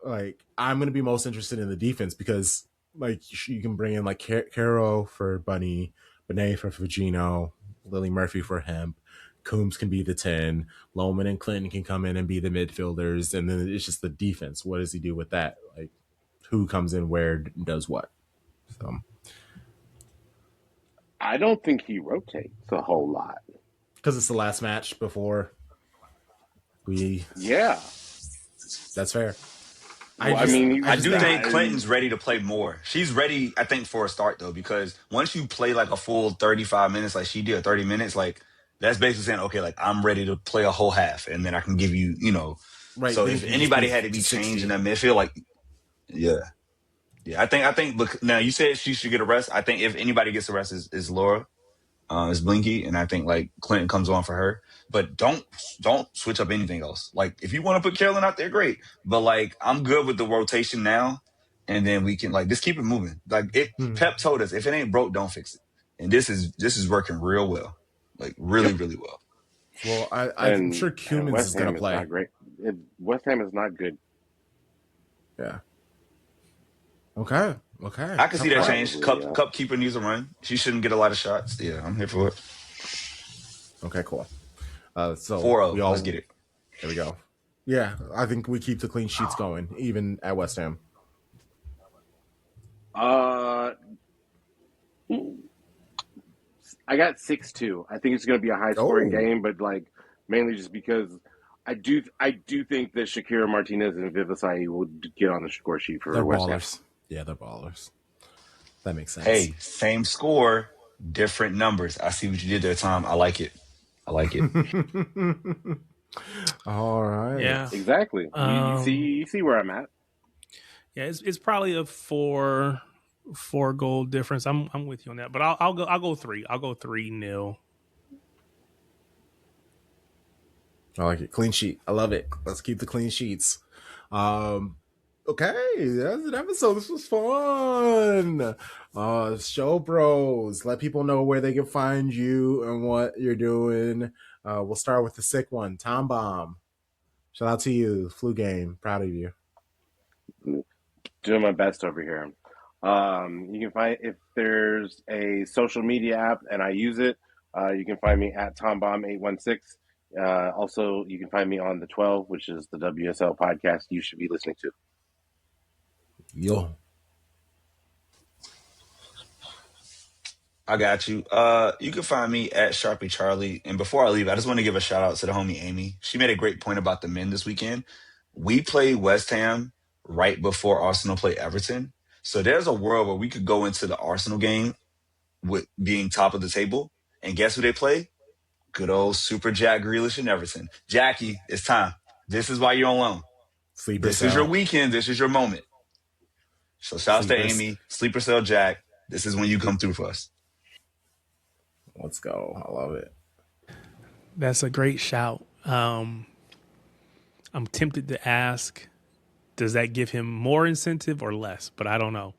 like, I'm going to be most interested in the defense because, like, you can bring in, like, Caro for Bunny, Benet for Fugino, Lily Murphy for Hemp, Coombs can be the 10, Lohman and Clinton can come in and be the midfielders, and then it's just the defense. What does he do with that? Like, who comes in where, does what? So, I don't think he rotates a whole lot. Because it's the last match before we... Yeah. That's fair. I do think Clinton's ready to play more. She's ready, I think, for a start, though, because once you play like a full 35 minutes like she did, 30 minutes, like, that's basically saying, okay, like, I'm ready to play a whole half, and then I can give you, Right. So if anybody had to be changed in that midfield, like, yeah. I think. Look, now you said she should get a rest. I think if anybody gets a rest, is Laura, is Blinky, and I think like Clinton comes on for her. But don't switch up anything else. Like, if you want to put Carolyn out there, great. But like, I'm good with the rotation now, and then we can like just keep it moving. Like Pep told us, if it ain't broke, don't fix it. And this is working real well, like really well. Well, I'm sure Cummins is going to play. Not great. West Ham is not good. Yeah. Okay. I can see that change. Cup keeper needs a run. She shouldn't get a lot of shots. Yeah, I'm here for it. Okay, cool. So 4-0. Let's get it. There we go. Yeah, I think we keep the clean sheets going, even at West Ham. I got 6-2. I think it's going to be a high-scoring game, but like mainly just because I do think that Shakira Martinez and Vivasai will get on the score sheet for West Ham. Yeah, they're ballers. That makes sense. Hey, same score, different numbers. I see what you did there, Tom. I like it. All right. Yeah. Exactly. You see where I'm at. Yeah, it's probably a four goal difference. I'm with you on that, but I'll go 3. I'll go 3-0. I like it. Clean sheet. I love it. Let's keep the clean sheets. Okay, that's an episode. This was fun. Show bros. Let people know where they can find you and what you're doing. We'll start with the sick one, Tom Bomb. Shout out to you, flu game. Proud of you. Doing my best over here. You can find, if there's a social media app and I use it, you can find me at TomBomb816. Also, you can find me on the 12, which is the WSL podcast you should be listening to. Yo. I got you. You can find me at Sharpie Charlie. And before I leave, I just want to give a shout out to the homie Amy. She made a great point about the men this weekend. We play West Ham right before Arsenal play Everton. So there's a world where we could go into the Arsenal game with being top of the table. And guess who they play? Good old Super Jack Grealish and Everton. Jackie, it's time. This is why you're on loan. Sleeper This cell. is your weekend. This is your moment. So shouts to Sleepers. Amy, Sleeper Cell Jack. This is when you come through for us. Let's go. I love it. That's a great shout. I'm tempted to ask, does that give him more incentive or less? But I don't know.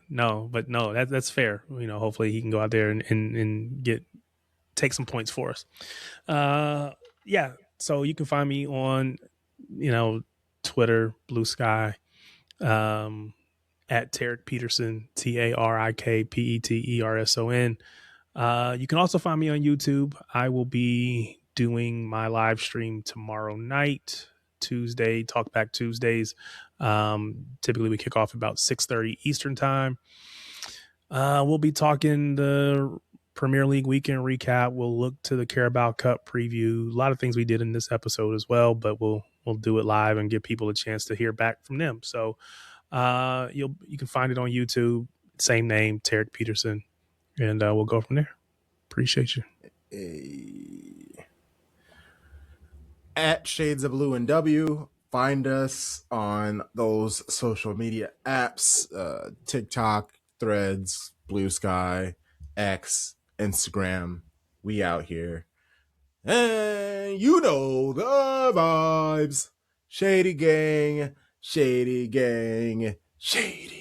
No, that's fair. You know, hopefully he can go out there and take some points for us. Yeah. So you can find me on, Twitter, Blue Sky, at Tarek Peterson, TarikPeterson. You can also find me on YouTube. I will be doing my live stream tomorrow night, Tuesday, Talkback Tuesdays. Typically we kick off about 6:30 Eastern time. We'll be talking the Premier League weekend recap. We'll look to the Carabao Cup preview. A lot of things we did in this episode as well, but we'll do it live and give people a chance to hear back from them. So you can find it on YouTube, same name, Tarek Peterson, and we'll go from there. Appreciate you. At Shades of Blue and W. Find us on those social media apps, TikTok, Threads, Blue Sky, X, Instagram. We out here. And you know the vibes. Shady gang, shady gang, shady.